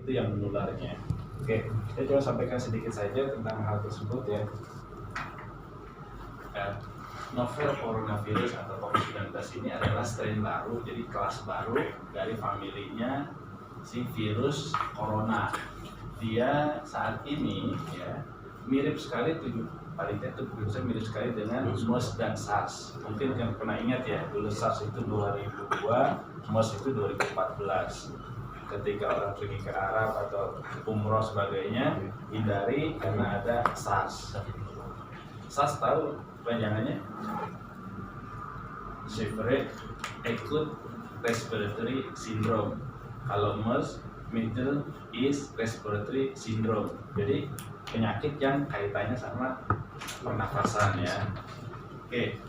itu yang menularnya. Oke, saya coba sampaikan sedikit saja tentang hal tersebut ya. Novel coronavirus atau COVID-19 ini adalah strain baru, jadi kelas baru dari familinya si virus corona. Dia saat ini ya mirip sekali paling tidak virusnya mirip sekali dengan MERS dan SARS. Mungkin kan pernah ingat ya, dulu SARS itu 2002, MERS itu 2014. Ketika orang pergi ke Arab atau umroh sebagainya, hindari karena ada SARS. SARS tahu panjangannya? Severe Acute Respiratory Syndrome. Kalau MERS, Middle East Respiratory Syndrome. Jadi penyakit yang kaitannya sama pernafasan ya. Oke.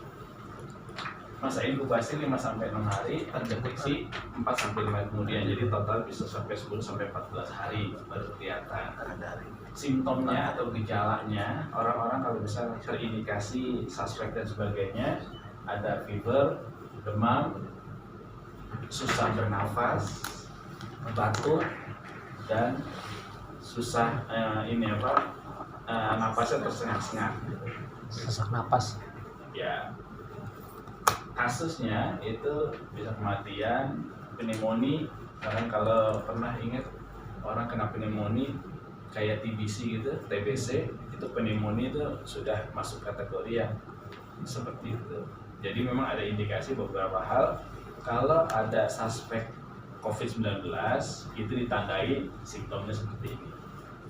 Masa inkubasi 5-6 hari, terdeteksi 4-5 hari kemudian. Jadi total bisa sampai 10-14 hari baru kelihatan. Simptomnya atau gejalanya, orang-orang kalau bisa terindikasi suspek dan sebagainya, ada fever, demam, susah bernafas, batuk, dan susah napasnya tersengat-sengat. Sesak napas. Ya, kasusnya itu bisa kematian, pneumonia. Karena kalau pernah ingat orang kena pneumonia kayak TBC gitu, TBC itu pneumonia itu sudah masuk kategori yang seperti itu. Jadi memang ada indikasi beberapa hal. Kalau ada suspek COVID-19 itu ditandai simptomnya seperti ini,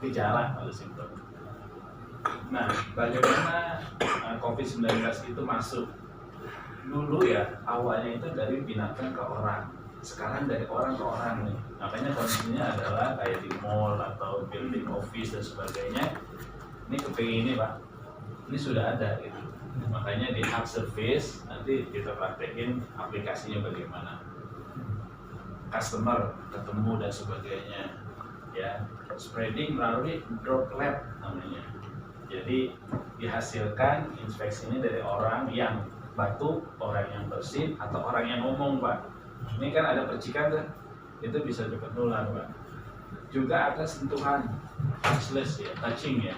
gejala atau simptom. Nah, bagaimana COVID-19 itu masuk? Dulu ya awalnya itu dari binatang ke orang, sekarang dari orang ke orang nih. Makanya kondisinya adalah kayak di mall atau building office dan sebagainya. Ini kepingin ini Pak, ini sudah ada gitu. Makanya di hub service nanti kita praktekin aplikasinya bagaimana. Customer ketemu dan sebagainya ya, spreading melalui droplet namanya. Jadi dihasilkan infeksinya dari orang yang batuk, orang yang bersin, atau orang yang ngomong Pak. Ini kan ada percikan tuh, itu bisa cepat nular Pak. Juga ada sentuhan touchless ya, touching ya,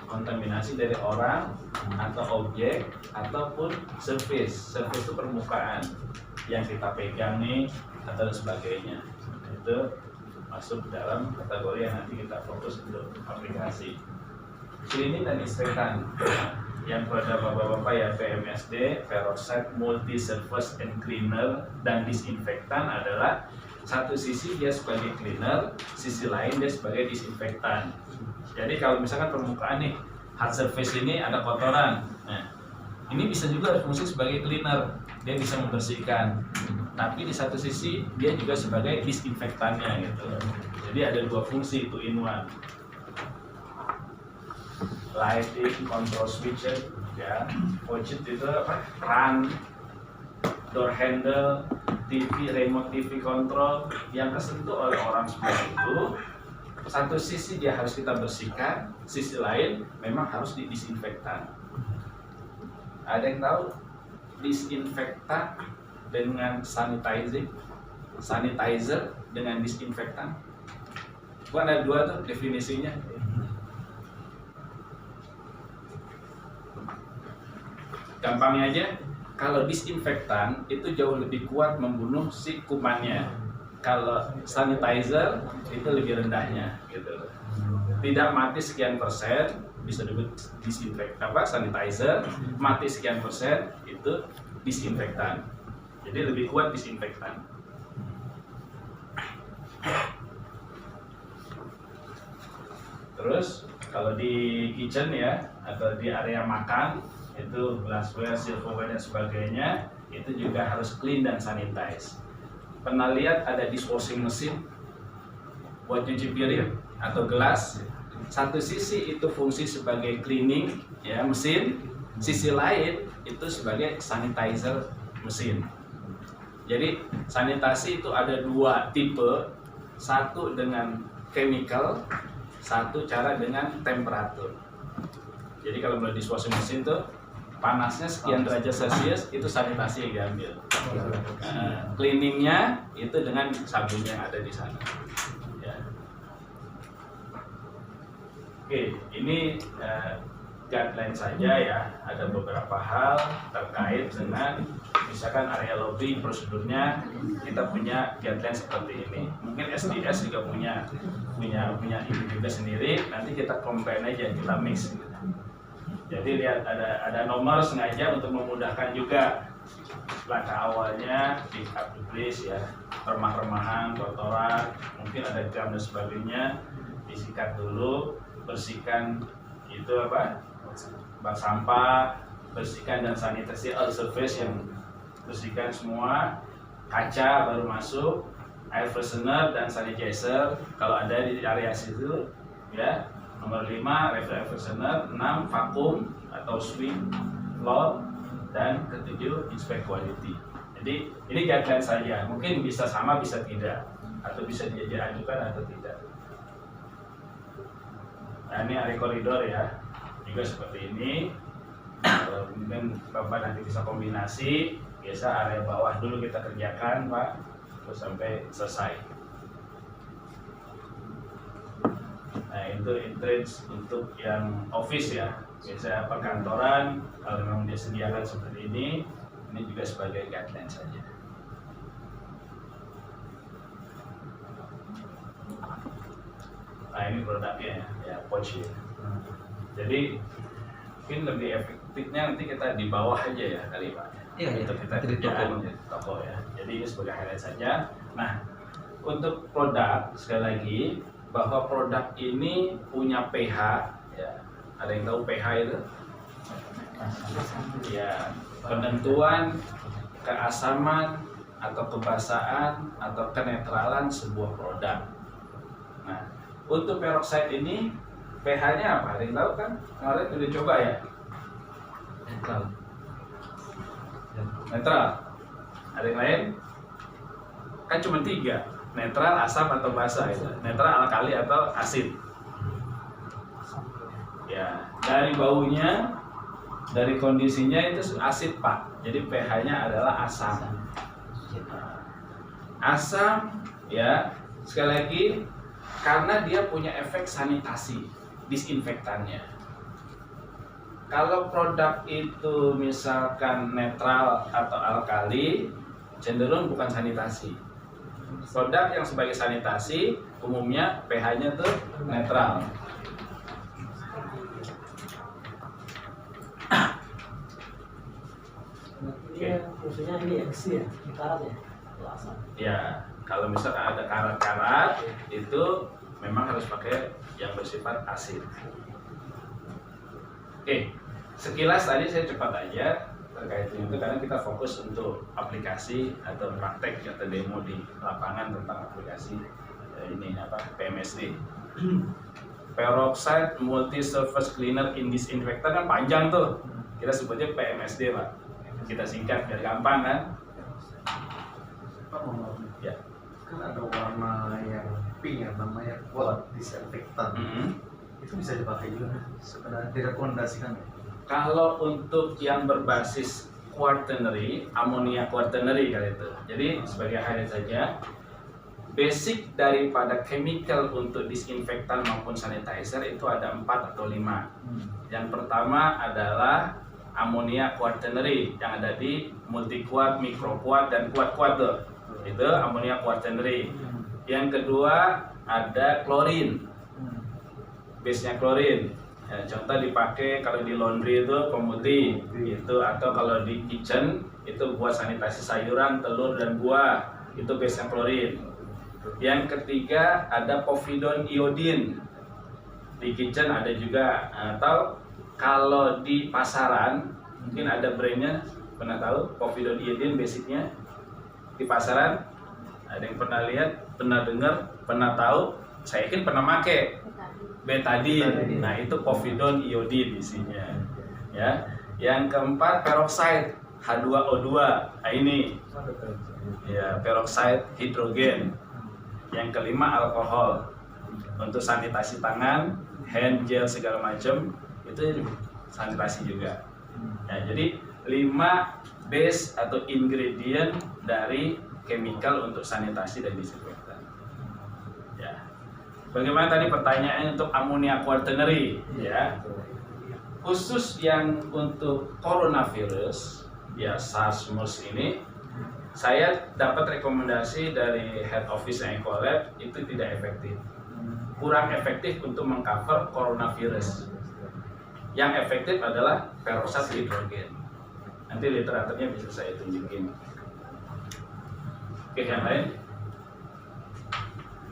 kontaminasi dari orang atau objek ataupun surface itu permukaan yang kita pegang nih atau sebagainya. Itu masuk dalam kategori yang nanti kita fokus untuk aplikasi. Cleaning dan disinfektan yang pada bapak-bapak ya, PMSD, peroxide, multi surface and cleaner dan disinfektan adalah satu sisi dia sebagai cleaner, sisi lain dia sebagai disinfektan. Jadi kalau misalkan permukaan nih, hard surface ini ada kotoran, nah ini bisa juga fungsi sebagai cleaner, dia bisa membersihkan. Tapi di satu sisi dia juga sebagai disinfektannya gitu. Jadi ada dua fungsi itu in one. Lighting, control switch ya, faucet itu apa? Keran, door handle, TV, remote TV control yang kesentuh oleh orang seperti itu. Satu sisi dia harus kita bersihkan, sisi lain memang harus didisinfektan. Ada yang tahu disinfektan dengan sanitizer dengan disinfektan? Bukan ada dua tuh definisinya. Gampangnya aja, kalau disinfektan itu jauh lebih kuat membunuh si kumannya. Kalau sanitizer itu lebih rendahnya, gitu. Tidak mati sekian persen, bisa disebut disinfektan sanitizer. Mati sekian persen itu disinfektan. Jadi lebih kuat disinfektan. Terus kalau di kitchen ya atau di area makan itu glassware, silverware dan sebagainya itu juga harus clean dan sanitize. Pernah lihat ada dishwashing mesin buat cuci piring atau gelas? Satu sisi itu fungsi sebagai cleaning ya mesin, sisi lain itu sebagai sanitizer mesin. Jadi sanitasi itu ada dua tipe, satu dengan chemical, satu cara dengan temperatur. Jadi kalau boleh dishwashing mesin tuh panasnya sekian derajat Celcius itu sanitasi yang diambil. Cleaningnya itu dengan sabun yang ada di sana. Ya. Oke, ini guideline saja ya. Ada beberapa hal terkait dengan misalkan area lobby prosedurnya, kita punya guideline seperti ini. Mungkin SDS juga punya ini juga sendiri. Nanti kita combine aja, kita mix. Jadi lihat ada nomor sengaja untuk memudahkan juga. Langkah awalnya pick up the place ya, remah-remahan, kotoran, mungkin ada gam dan sebagainya, disikat dulu, bersihkan itu bak sampah, bersihkan dan sanitasi all surface yang bersihkan semua, kaca baru masuk, air freshener dan sanitizer kalau ada di area situ ya. Nomor 5 air freshener, 6 vakum atau sweep floor, dan ke-7 inspect quality. Jadi ini guideline saja, mungkin bisa sama bisa tidak, atau bisa diajukan atau tidak. Nah ini area koridor ya, juga seperti ini. Mungkin Bapak nanti bisa kombinasi, biasa area bawah dulu kita kerjakan Pak, terus sampai selesai. Nah itu entrance untuk yang office ya, biasa perkantoran kalau memang disediakan seperti ini juga sebagai guideline saja. Nah ini produknya ya pouch ya. Jadi mungkin lebih efektifnya nanti kita di bawah aja ya kali Pak. Iya, untuk kita di kerjaan di toko ya. Jadi ini sebagai highlight saja. Nah untuk produk sekali lagi bahwa produk ini punya pH ya. Ada yang tahu pH itu? Ya, penentuan keasaman atau kebasaan atau kenetralan sebuah produk. Nah, untuk peroxide ini pH-nya apa? Ada yang tahu kan? Kemarin udah coba ya? Netral. Netral. Ada yang lain? Kan cuma 3. Netral, asam atau basa itu. Netral, alkali atau asid. Ya, dari baunya, dari kondisinya itu asid Pak. Jadi pH-nya adalah asam. Asam ya, sekali lagi karena dia punya efek sanitasi, disinfektannya. Kalau produk itu misalkan netral atau alkali, cenderung bukan sanitasi. Produk yang sebagai sanitasi umumnya pH-nya tuh netral. Iya, maksudnya ini eksi ya, di karat ya, asam. Ya, kalau misalkan ada karat-karat itu memang harus pakai yang bersifat asid. Oke, sekilas tadi saya cepat aja terkait itu karena kita fokus untuk aplikasi atau praktek atau demo di lapangan tentang aplikasi ini PMSD. Peroxide Multi Surface Cleaner in Disinfectant kan panjang tuh, kita sebutnya PMSD Pak. Kita singkat biar gampang kan? Ya. Kan ada warna yang pink yang namanya quad disinfektan. Itu bisa dipakai juga sebenarnya, direkomendasikan. Kalau untuk yang berbasis quaternary, amonia quaternary kali itu. Jadi sebagai highlight saja, basic daripada chemical untuk disinfektan maupun sanitizer itu ada 4 atau 5. Yang pertama adalah amonia quaternary yang ada di multi-quat, micro-quat, dan quat-quat tuh. Itu amonia quaternary. Yang kedua ada klorin. Base-nya klorin. Ya, contoh dipakai kalau di laundry itu pemutih itu, atau kalau di kitchen itu buat sanitasi sayuran, telur dan buah, itu base-nya klorin. Yang ketiga ada povidone iodine. Di kitchen ada juga, atau kalau di pasaran mungkin ada brandnya, pernah tahu povidone iodine basicnya di pasaran? Ada yang pernah lihat, pernah dengar, pernah tahu? Saya yakin pernah make betadine. Nah itu povidone iodine isinya ya. Yang keempat peroxide H2O2. Nah ini ya, peroxide hidrogen. Yang kelima alkohol untuk sanitasi tangan, hand gel segala macam itu sanitasi juga. Ya, jadi 5 base atau ingredient dari chemical untuk sanitasi dan disinfektan. Ya. Bagaimana tadi pertanyaannya untuk amonia quaternary, ya? Khusus yang untuk coronavirus, ya SARS MERS ini, saya dapat rekomendasi dari head office Ecolab itu tidak efektif, kurang efektif untuk mengcover coronavirus. Yang efektif adalah peroxide hidrogen. Nanti literaturnya bisa saya tunjukin. Oke, yang lain?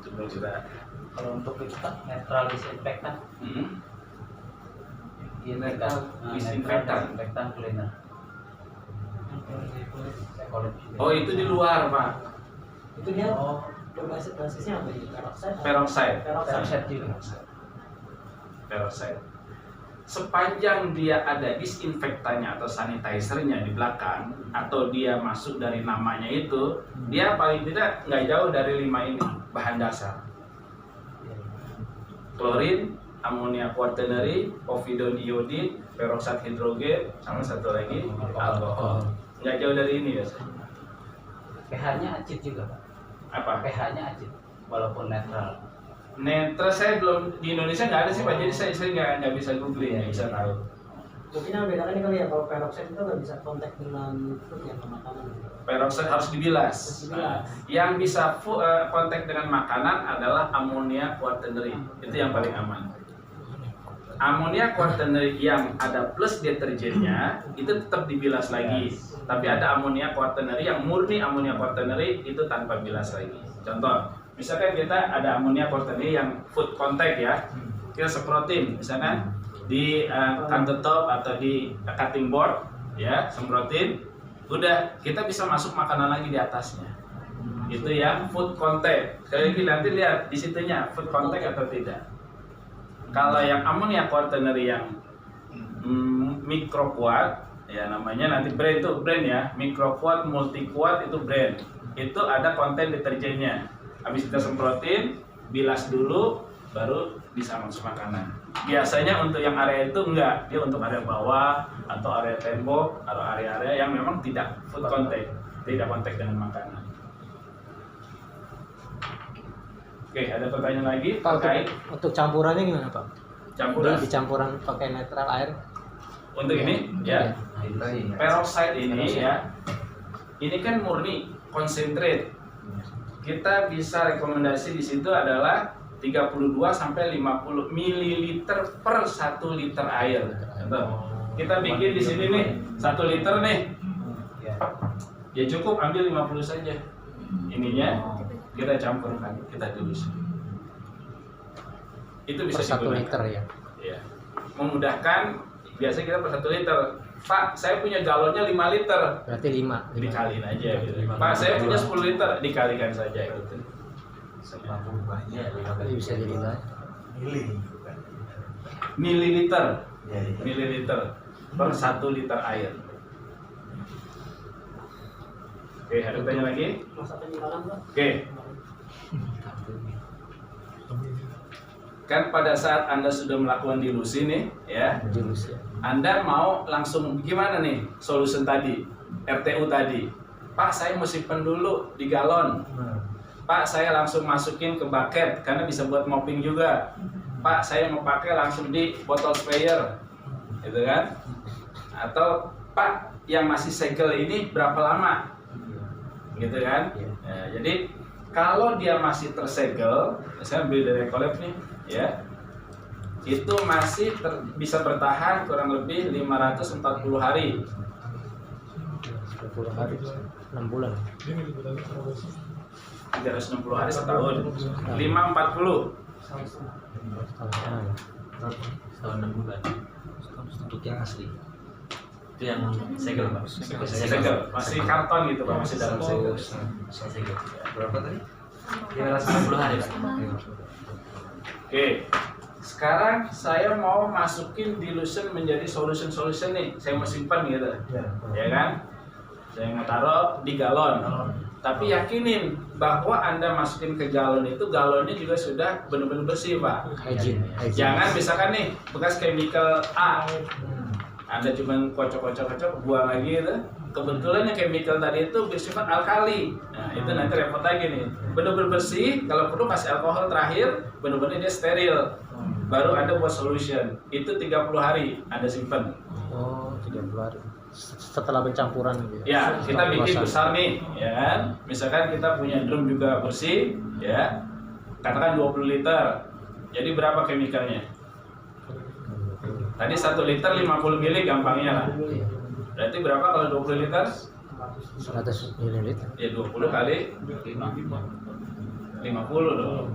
Coba kita. Kalau untuk itu Pak, netral disinfektan. Disinfektan cleaner. Oh, itu di luar, Pak. Itu dia basisnya apa ini? Peroxide. Peroxide juga. Peroxide. Sepanjang dia ada disinfektannya atau sanitizernya di belakang, atau dia masuk dari namanya itu, dia paling tidak nggak jauh dari 5 ini bahan dasar. Klorin, amonia quaternary, povidone iodide, peroxide hidrogen, sama satu lagi alkohol. Nggak jauh dari ini ya. pH-nya acid juga Pak. Apa? pH-nya acid walaupun netral. Netral saya belum di Indonesia nggak ada sih Pak, jadi saya nggak bisa googling, nggak bisa tahu. Mungkin yang bedakan ini kali ya, kalau peroxide itu nggak bisa kontak dengan food yang makanan. Peroxide harus dibilas. Nah, yang bisa kontak dengan makanan adalah amonia quaternary, itu yang paling aman. Amonia quaternary yang ada plus deterjennya itu tetap dibilas lagi. Tapi ada amonia quaternary yang murni amonia quaternary itu tanpa bilas lagi. Contoh, misalkan kita ada amonia quaternary yang food contact ya, kita semprotin misalkan di countertop atau di cutting board ya, semprotin, udah kita bisa masuk makanan lagi di atasnya. Itu yang food contact. Sekali lagi nanti lihat di situnya food contact atau tidak. Kalau yang amonia quaternary yang microquat, ya namanya nanti brand ya, microquat, multiquat itu brand. Itu ada konten deterjennya. Habis kita semprotin, bilas dulu, baru bisa masuk makanan. Biasanya untuk yang area itu enggak, dia untuk area bawah atau area tembok atau area-area yang memang tidak food contact, tidak kontak dengan makanan. Oke, ada pertanyaan lagi Pak, terkait untuk campurannya gimana Pak? campuran Di campuran pakai netral air? untuk ini ya. Peroxide ini ya, ini kan murni concentrate. Kita bisa rekomendasi di situ adalah 32 sampai 50 ml per 1 liter air. Contoh, kita bikin di sini nih 1 liter nih, ya cukup ambil 50 saja. Ininya kita campurkan, kita tulus. Itu bisa Per 1 digunakan. liter ya? Ya. Memudahkan, biasanya kita per 1 liter. Pak, saya punya galonnya 5 liter. Berarti 5. Dikaliin aja gitu. Pak, saya punya 10 liter, dikalikan saja gitu. Jadi bisa jadi banyak. Mililiter per 1 liter air. Oke, ada pertanyaan lagi? Masa penyimpanan Pak? Oke. Kan pada saat Anda sudah melakukan dilusi nih, ya, Jurus ya. Anda mau langsung gimana nih solution tadi, RTU tadi? Pak, saya mau simpen dulu di galon. Pak, saya langsung masukin ke bucket karena bisa buat mopping juga. Pak, saya mau pakai langsung di botol sprayer, gitu kan? Atau Pak, yang masih segel ini berapa lama, gitu kan? Ya, jadi kalau dia masih tersegel, saya beli dari Ecolab nih, ya, itu masih bisa bertahan kurang lebih 540 hari. 10 hari, 6 bulan. 360 hari setahun. 540. Setahun 6 bulan. Untuk yang asli. Itu yang segel Pak. Segel, masih karton gitu Pak, masih dalam segel. Segel. Berapa tadi? 590 hari Pak. Oke. Sekarang saya mau masukin dilution menjadi solution nih. Saya mau simpan gitu. Ya kan? Saya mau taruh di galon. Tapi yakinin bahwa Anda masukin ke galon itu, galonnya juga sudah benar-benar bersih Pak. Hygiene. Jangan misalkan nih bekas chemical A, Anda cuma kocok-kocok buang lagi gitu, kebetulan yang chemical tadi itu bersifat alkali. Nah, itu nanti repot lagi nih. Benar-benar bersih, kalau perlu kasih alkohol terakhir, benar-benar dia steril. Baru ada buat solution. Itu 30 hari Anda simpan. Oh, 30 hari. Setelah pencampuran gitu Ya, kita Setelah bikin kemasan. besar nih, ya kan? Misalkan kita punya drum juga bersih, ya. Katakan 20 liter. Jadi berapa chemicalnya? Tadi 1 liter 50 mili gampangnya lah. Berarti berapa kalau 20 liter? 100 ml. Ya 20 kali 50 dong.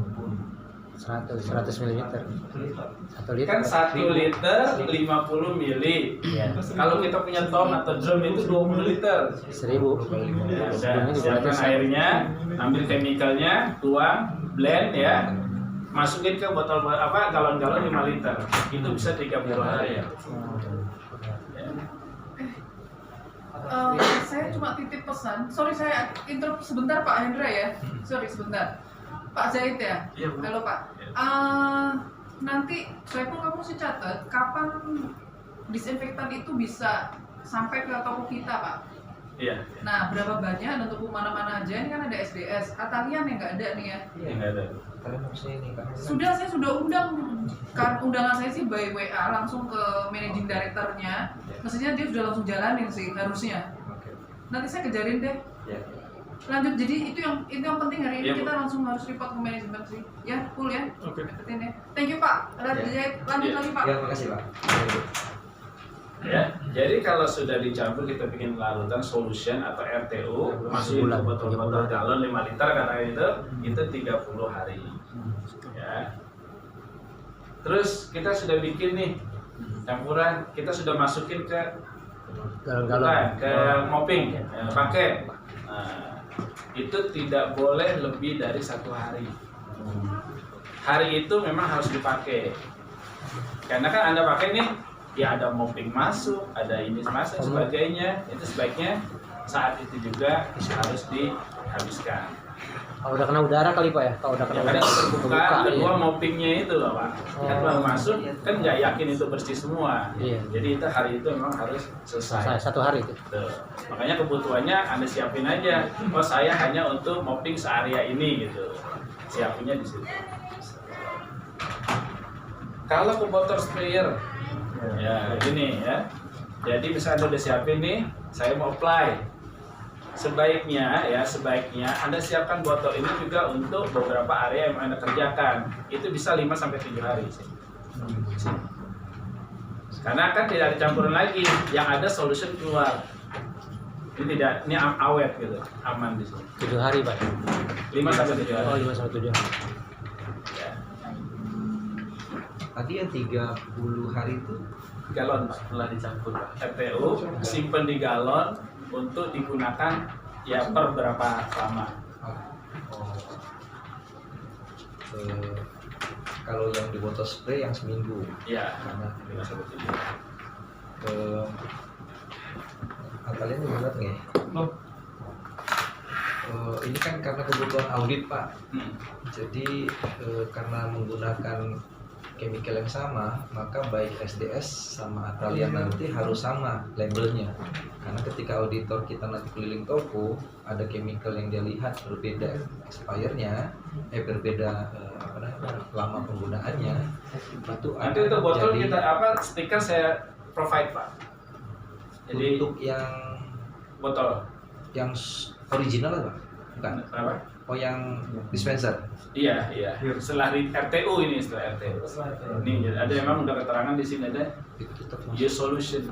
100 ml. 1 liter. Kan 1 liter 50 mili. Ya. Kalau kita punya tom atau drum itu 20 liter. 1000. Ya, Sebelumnya udah, siapkan dibuat airnya, ambil chemicalnya, tuang, blend ya. Masukin ke botol galon-galon 5 liter. Itu bisa 30 hari ya. Saya cuma titip pesan. Sorry saya interrupt sebentar Pak Hendra ya. Sorry sebentar. Pak Zaid ya. Iya, Bu. Halo Pak. Nanti saya pun kamu sih catat kapan disinfektan itu bisa sampai ke toko kita Pak. Iya. Nah berapa banyak dan toko mana-mana aja ini kan ada SDS. Atalian yang nggak ada nih ya. Iya, nggak ada. Kalian harusnya ini kan. Saya sudah undang kan undangan saya sih by WA langsung ke managing directornya. Mestinya dia sudah langsung jalanin sih harusnya. Nanti saya kejarin deh. Ya. Lanjut, jadi itu yang penting hari ini Iya, Bu. kita langsung harus report ke manajemen sih. Ya, full ya. Oke. Ikutin ya. Thank you Pak. Lanjut Iya. lagi Pak. Ya, makasih Pak. Ya, jadi kalau sudah dicampur kita bikin larutan solution atau RTU, masukin ke botol-botol galon 5 liter karena itu 30 hari. Ya. Terus kita sudah bikin nih campuran, kita sudah masukin ke galon-galon. ke mopping, pakai. Nah, itu tidak boleh lebih dari 1 hari. Hari itu memang harus dipakai. Karena kan Anda pakai nih, ya ada mopping masuk, ada ini masuk, sebagainya. Itu sebaiknya saat itu juga harus dihabiskan. Kalau udah kena udara kali Pak ya? Kalau udah kena Ya, kan udara itu terbuka, kedua iya. moppingnya itu loh Pak. Kan baru masuk, kan nggak yakin itu bersih semua. Iya. Jadi itu hari itu memang harus selesai. 1 hari itu. Tuh. Makanya kebutuhannya Anda siapin aja. Oh saya hanya untuk mopping searea ini gitu. Siapinnya di situ. Kalau ke botol sprayer, ya gini ya. Jadi misalnya Anda udah siapin nih, saya mau apply. Sebaiknya Anda siapkan botol ini juga untuk beberapa area yang Anda kerjakan. Itu bisa 5-7 hari sih. Karena kan tidak ada campuran lagi, yang ada solution keluar. Ini awet gitu, aman di sini. 7 hari Pak. 5-7 hari. Oh, 5-7 hari. Ya. Tadi yang 30 hari itu Galon Pak. Setelah dicampur Pak. RTU simpen di galon untuk digunakan ya per berapa lama. kalau yang di botol spray yang seminggu. Ya, Karena 5-7. kalian ingat nggak ya? Ini kan karena kebutuhan audit Pak. Jadi karena menggunakan chemical yang sama, maka baik SDS sama Atalian nanti harus sama labelnya. Karena ketika auditor kita nanti keliling toko, ada chemical yang dia lihat berbeda expirednya, berbeda lama penggunaannya, itu Nanti untuk botol jadi kita stiker saya provide Pak. Jadi untuk yang botol original Pak? Bukan. apa? Oh yang dispenser. Iya. Setelah RTU ini setelah RTU. Ini ada memang udah keterangan di sini ada Itu tetap masuk. use solution.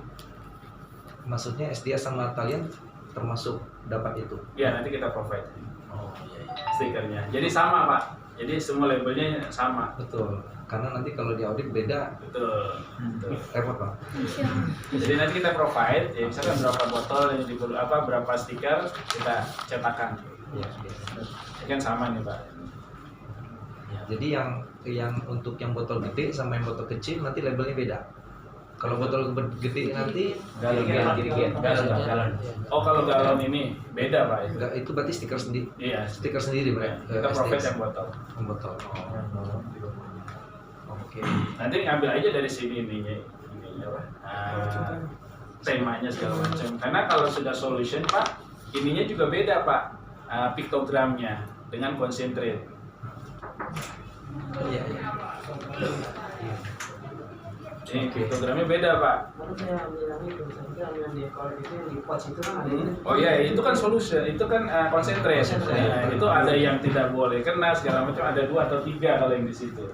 Maksudnya SDS sama Atalian termasuk dapat itu. Ya nanti kita provide Oh iya. stikernya. Jadi sama Pak. Jadi semua labelnya sama. Betul. Karena nanti kalau di audit beda, Betul. repot Pak. Jadi nanti kita provide, ya misalkan berapa botol yang diperlu berapa stiker kita cetakan. Iya. Ini kan sama nih Pak. Jadi yang untuk yang botol gede sama yang botol kecil nanti labelnya beda. Kalau botol gede nanti Galon. Oh kalau galon ini beda Pak itu. enggak, itu berarti stiker sendiri. Iya. Stiker sendiri Pak. Kita provide yang botol. Yang botol. Oke. Nanti ngambil aja dari sini ininya apa? temanya segala macam. Karena kalau sudah solution Pak, ininya juga beda Pak, piktogramnya dengan concentrate. Iya. Ini piktogramnya beda Pak. Baru saya ambil yang itu, saya ambil yang di ekor itu yang di pouch itu kan ada itu. Oh iya, itu kan solution, itu kan concentrate. Nah, itu ada yang tidak boleh kena segala macam, ada 2 atau 3 kalau yang di situ.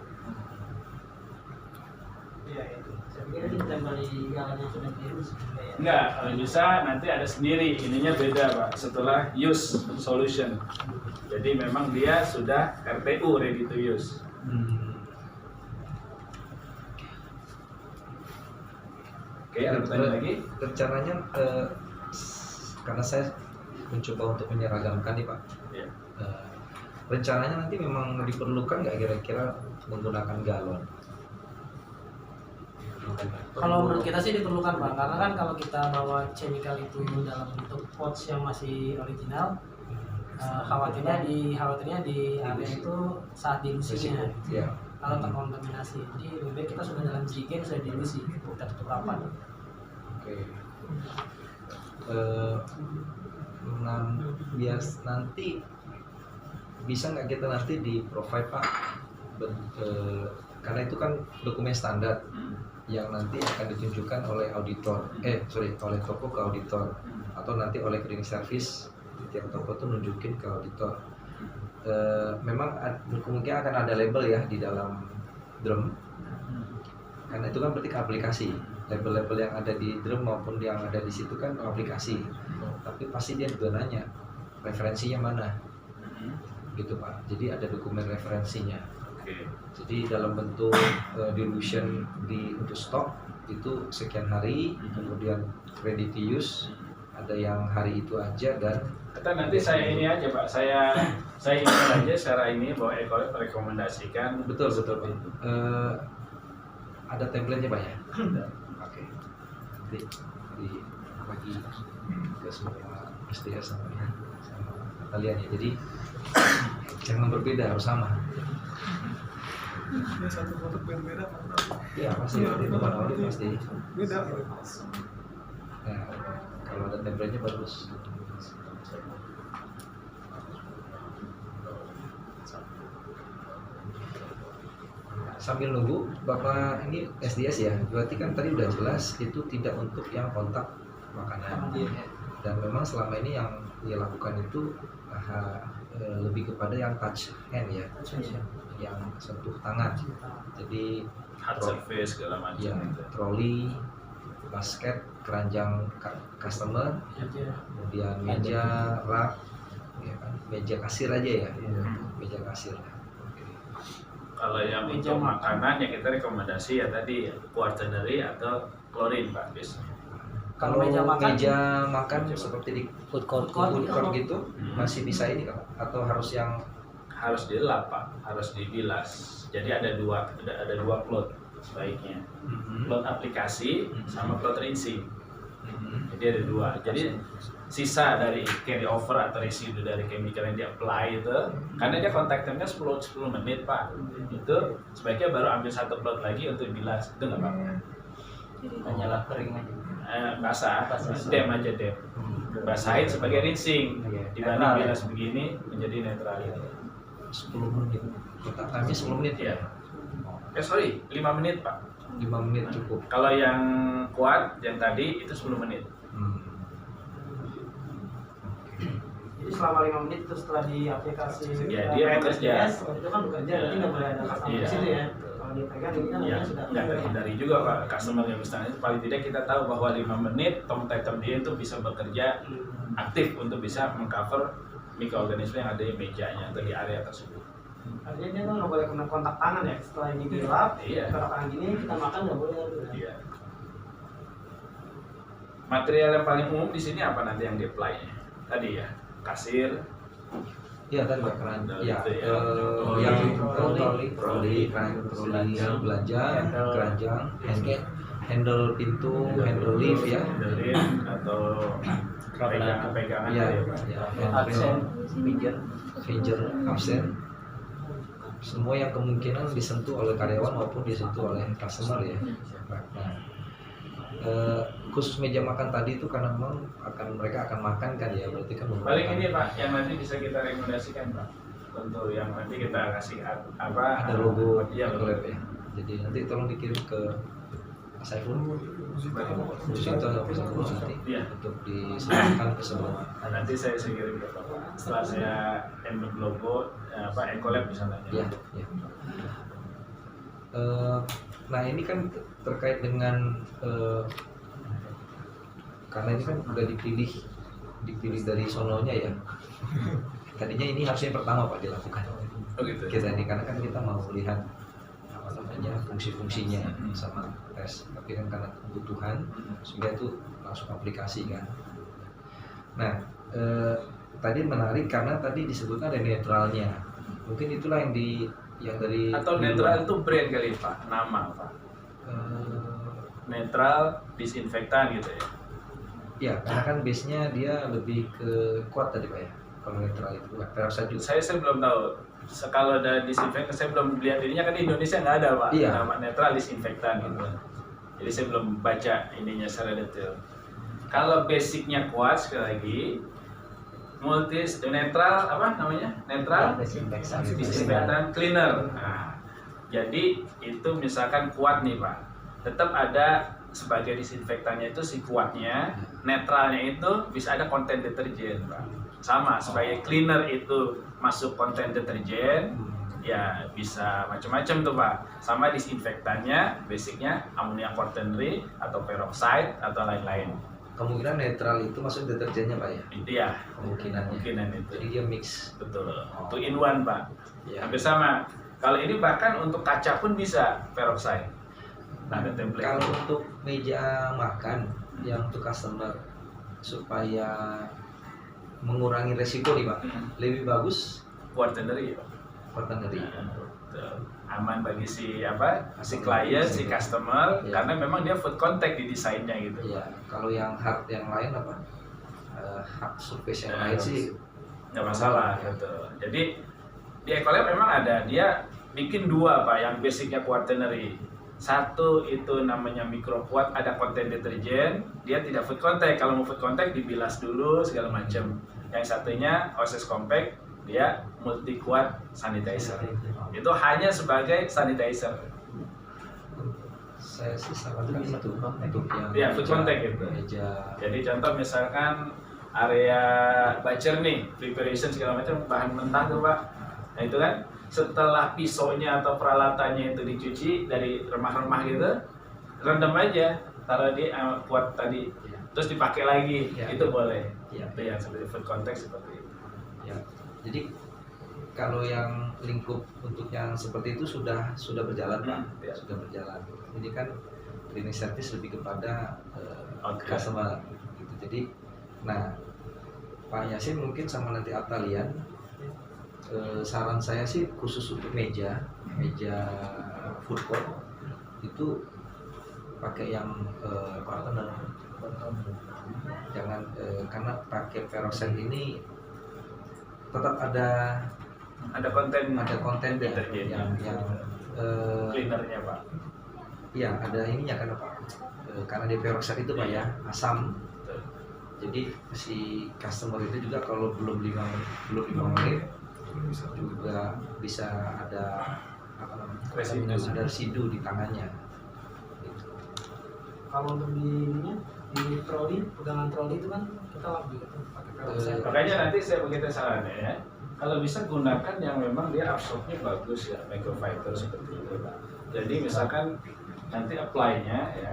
Iya itu. Saya pikir itu ditempel di galan yang sudah diurus. Enggak, kalau bisa nanti ada sendiri, ininya beda Pak, setelah use solution. Jadi memang dia sudah RTU, ready to use. Oke, ada pertanyaan lagi? Rencananya karena saya mencoba untuk menyeragamkan nih Pak. Ya. Rencananya nanti memang diperlukan nggak kira-kira menggunakan galon? Kalau menurut kita sih diperlukan Pak, karena kan kalau kita bawa chemical itu dalam bentuk pouch yang masih original, khawatirnya di area itu saat dilusinya. Ya. Kalau terkontaminasi, jadi lebih baik kita sudah dalam jerigen sudah dilusi, kita tutup rapat. Oke. Nanti bisa nggak kita nanti di provide Pak, karena itu kan dokumen standar yang nanti akan ditunjukkan oleh auditor, oleh toko ke auditor, atau nanti oleh cleaning service tiap toko tuh nunjukin ke auditor. Memang kemungkinan akan ada label ya di dalam drum, karena itu kan berarti ke aplikasi. Label-label yang ada di drum maupun yang ada di situ kan aplikasi, tapi pasti dia juga nanya referensinya mana, gitu Pak. Jadi ada dokumen referensinya. Jadi dalam bentuk dilution untuk stok itu sekian hari, kemudian ready to use ada yang hari itu aja, dan Kata nanti saya ini aja Pak, saya ini aja secara ini bahwa Ecolab merekomendasikan. betul Pak. Ada template-nya Pak ya? Oke. Di bagi ke semua SDS sama kalian ya. Jadi jangan berbeda, harus sama. Ya satu produk beda-beda. Iya pasti, itu Pak audit pasti. Beda. Nah, kalau ada template-nya bagus. Sambil nunggu Bapak, ini SDS ya, berarti kan tadi udah jelas itu tidak untuk yang kontak makanan, dan memang selama ini yang dia lakukan itu lebih kepada yang touch hand ya, yang sentuh tangan. Jadi Hard surface segala macam. ya, troli, basket, keranjang customer, kemudian meja rak, ya kan? Meja kasir aja ya, meja kasir. Kalau yang untuk makanan ya kita rekomendasi ya tadi quaternary atau klorin Pak biasanya. Kalau meja makan seperti di food court gitu masih bisa ini Kak? Atau harus yang Harus dilap Pak, harus dibilas. Jadi ada dua cloth sebaiknya. Cloth aplikasi sama cloth rinsing. Jadi ada 2. Jadi sisa dari carry over atau residu dari chemical yang di-apply itu, karena dia contact time-nya 10 menit Pak, itu sebaiknya baru ambil 1 cloth lagi untuk bilas. Itu nggak apa-apa. Hanyalah kering aja. Basah, dem aja dem. Basahin sebagai rinsing, dibanding bilas begini menjadi netral. 10 menit. Kotak time-nya 10 menit ya? 5 menit Pak. 5 menit cukup. Kalau yang kuat, yang tadi itu 10 menit. Jadi selama 5 menit itu setelah di aplikasi Ya, dia bekerja. itu kan bekerja, berarti nggak boleh ada customer di situ ya. Kalau dipegang ini kan Ya, namanya sudah nggak terhindari juga Pak, customer yang misalnya paling tidak kita tahu bahwa 5 menit tom dia itu bisa bekerja aktif untuk bisa mengcover mikroorganisme yang ada di mejanya atau di area tersebut. Artinya dia kan nggak boleh kena kontak tangan ya. Setelah ini dilap, Iya. kontak tangan gini kita makan nggak boleh. Iya. Material yang paling umum di sini apa nanti yang di-apply-nya? Tadi ya, kasir, Iya tadi Pak keran. Ya, Itu ya. yang troli, belanja, keranjang, handle pintu, handle lift ya. dari atau pegangan Iya, ya Pak. ya, Absen, finger, absen. Semua yang kemungkinan disentuh oleh karyawan maupun disentuh oleh customer ya. Nah, khusus meja makan tadi itu karena memang mereka akan makan kan ya, berarti kan paling ini Pak yang nanti bisa kita rekomendasikan Pak untuk yang nanti kita kasih apa ada logo ya, Ecolab ya. Jadi nanti tolong dikirim ke Mas Saiful Susinto nanti Iya. untuk disampaikan ke semua. Nah, nanti saya kirim ke Bapak setelah saya embed logo Ecolab bisa nanya. Ya, ya. Nah ini kan terkait dengan karena ini kan udah dipilih dari sononya ya. Tadinya ini harusnya pertama Pak dilakukan. Oh gitu. Kita ini karena kan kita mau lihat apa namanya fungsi-fungsinya sama tes, tapi kan karena kebutuhan sehingga itu langsung aplikasi kan. Nah tadi menarik karena tadi disebutkan ada netralnya. Mungkin itulah yang dari Atau netral itu brand kali Pak, nama Pak. Netral disinfektan gitu ya. Ya, karena kan base-nya dia lebih ke kuat tadi Pak ya. Kalau netral itu peroxide juga. Saya belum tahu. Kalau ada disinfektan saya belum lihat ininya kan di Indonesia nggak ada Pak. Iya. Nama netral disinfektan gitu. Jadi saya belum baca ininya secara detail. Kalau basicnya kuat sekali lagi, multi netral apa namanya? Netral disinfektan cleaner. Nah, jadi itu misalkan kuat nih Pak. Tetap ada sebagai disinfektannya itu si kuatnya, netralnya itu bisa ada konten deterjen Pak. Sama sebagai cleaner itu masuk konten deterjen, ya bisa macam-macam tuh Pak. Sama disinfektannya, basicnya ammonium quaternary atau peroxide atau lain-lain. Kemungkinan netral itu masuk deterjennya Pak ya. Itu ya Kemungkinan itu. Jadi dia mix. Betul. 2 in 1 Pak. Ya. Hampir sama. Kalau ini bahkan untuk kaca pun bisa peroxide. Nah, ada template. Kalau untuk meja makan yang untuk customer supaya mengurangi resiko nih Pak, lebih bagus Quaternary Pak. quaternary. Betul. Aman bagi si klien, si customer, Ya. karena memang dia food contact di desainnya gitu. Ya, kalau yang hard yang lain apa? Hard surface yang lain sih Nggak masalah Ya. gitu. Jadi di Ecolab memang ada, dia bikin 2 Pak, yang basicnya quaternary. Satu itu namanya micro quat, ada konten deterjen, dia tidak food contact. Kalau mau food contact dibilas dulu segala macam. Yang satunya OSS compact, dia multi quat sanitizer. Itu hanya sebagai sanitizer. saya sih sarankan itu untuk yang Ya, food contact gitu. meja. Jadi contoh misalkan area bacer nih, preparation segala macam bahan mentah tuh Pak. Nah itu kan setelah pisaunya atau peralatannya itu dicuci dari remah-remah gitu, rendam aja, taruh di kuat tadi, terus dipakai lagi, Ya. itu boleh. Ya. Itu yang seperti food contact seperti itu. Ya. Jadi kalau yang lingkup untuk yang seperti itu sudah berjalan Pak, Ya. sudah berjalan. Ini kan cleaning service lebih kepada Oke. customer gitu. Jadi, nah Pak Yasin mungkin sama nanti Atalian, saran saya sih khusus untuk meja food court itu pakai yang partner. Jangan karena pakai peroxide ini tetap ada konten kontennya deterjennya. yang Cleanernya Pak. ya ada ininya kan Pak. Karena di peroxide itu Pak ya asam. Betul. Jadi si customer itu juga kalau belum 5 menit juga bisa ada apa namanya? Ada residu di tangannya. Gitu. Kalau untuk di troli, pegangan troli itu kan kita juga pakai peroxide. Makanya nanti saya begitu sarannya ya. Kalau bisa gunakan yang memang dia absorbnya bagus ya, microfiber seperti itu Pak. Jadi misalkan nanti apply-nya ya,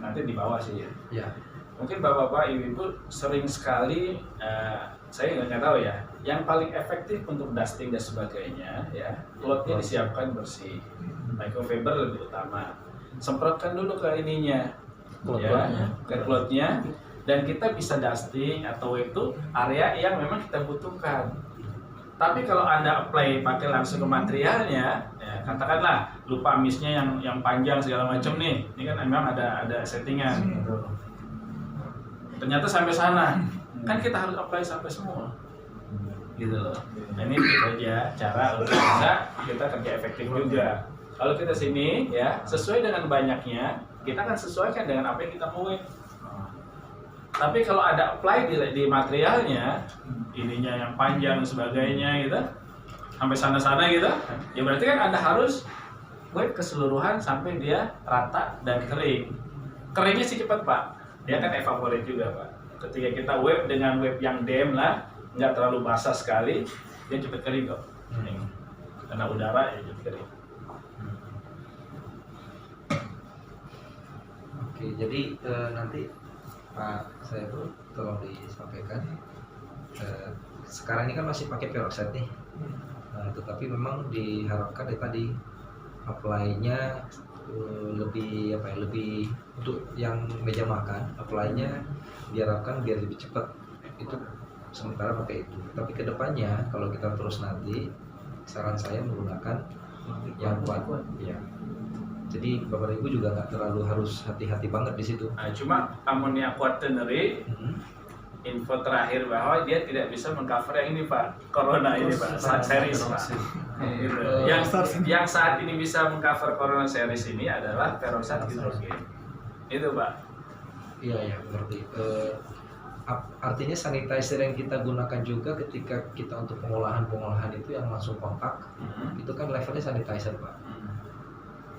nanti di bawah sih ya. Ya. Mungkin bapak-bapak, ibu-ibu sering sekali, saya nggak tahu ya, yang paling efektif untuk dusting dan sebagainya ya, cloth-nya disiapkan bersih, microfiber lebih utama. Semprotkan dulu ke ininya, ya, ke cloth-nya, dan kita bisa dusting atau itu area yang memang kita butuhkan. Tapi kalau Anda apply pakai langsung ke materialnya, ya, katakanlah lupa misnya yang panjang segala macam nih, ini kan memang ada settingan. Ternyata sampai sana, kan kita harus apply sampai semua, gitu loh. Nah, ini aja cara untuk bisa kita kerja efektif juga. Kalau kita sini ya sesuai dengan banyaknya, kita akan sesuaikan dengan apa yang kita mau web. Tapi kalau ada apply di materialnya, ininya yang panjang dan sebagainya gitu, sampai sana-sana gitu, ya berarti kan Anda harus web keseluruhan sampai dia rata dan kering. Keringnya sih cepat Pak, dia kan evaporate juga Pak. Ketika kita web dengan web yang dem lah, nggak terlalu basah sekali, dia cepat kering kok. Karena udara ya cepat kering. Oke, jadi nanti Pak Saiful tolong disampaikan. Sekarang ini kan masih pakai peroxide nih, tetapi memang diharapkan tadi apply-nya lebih apa ya, lebih untuk yang meja makan apply-nya diharapkan biar lebih cepat. Itu sementara pakai itu. Tapi kedepannya kalau kita terus nanti, saran saya menggunakan yang kuat. Ya. Jadi Bapak Ibu juga nggak terlalu harus hati-hati banget di situ. Nah, cuma amonia quaternary, info terakhir bahwa dia tidak bisa mengcover yang ini Pak, corona ini Pak, series Pak. Gitu. Yang saat ini bisa mengcover corona series ini adalah peroxide hidrogen. Itu Pak. Iya berarti. Artinya sanitizer yang kita gunakan juga ketika kita untuk pengolahan itu yang langsung kontak, itu kan levelnya sanitizer Pak.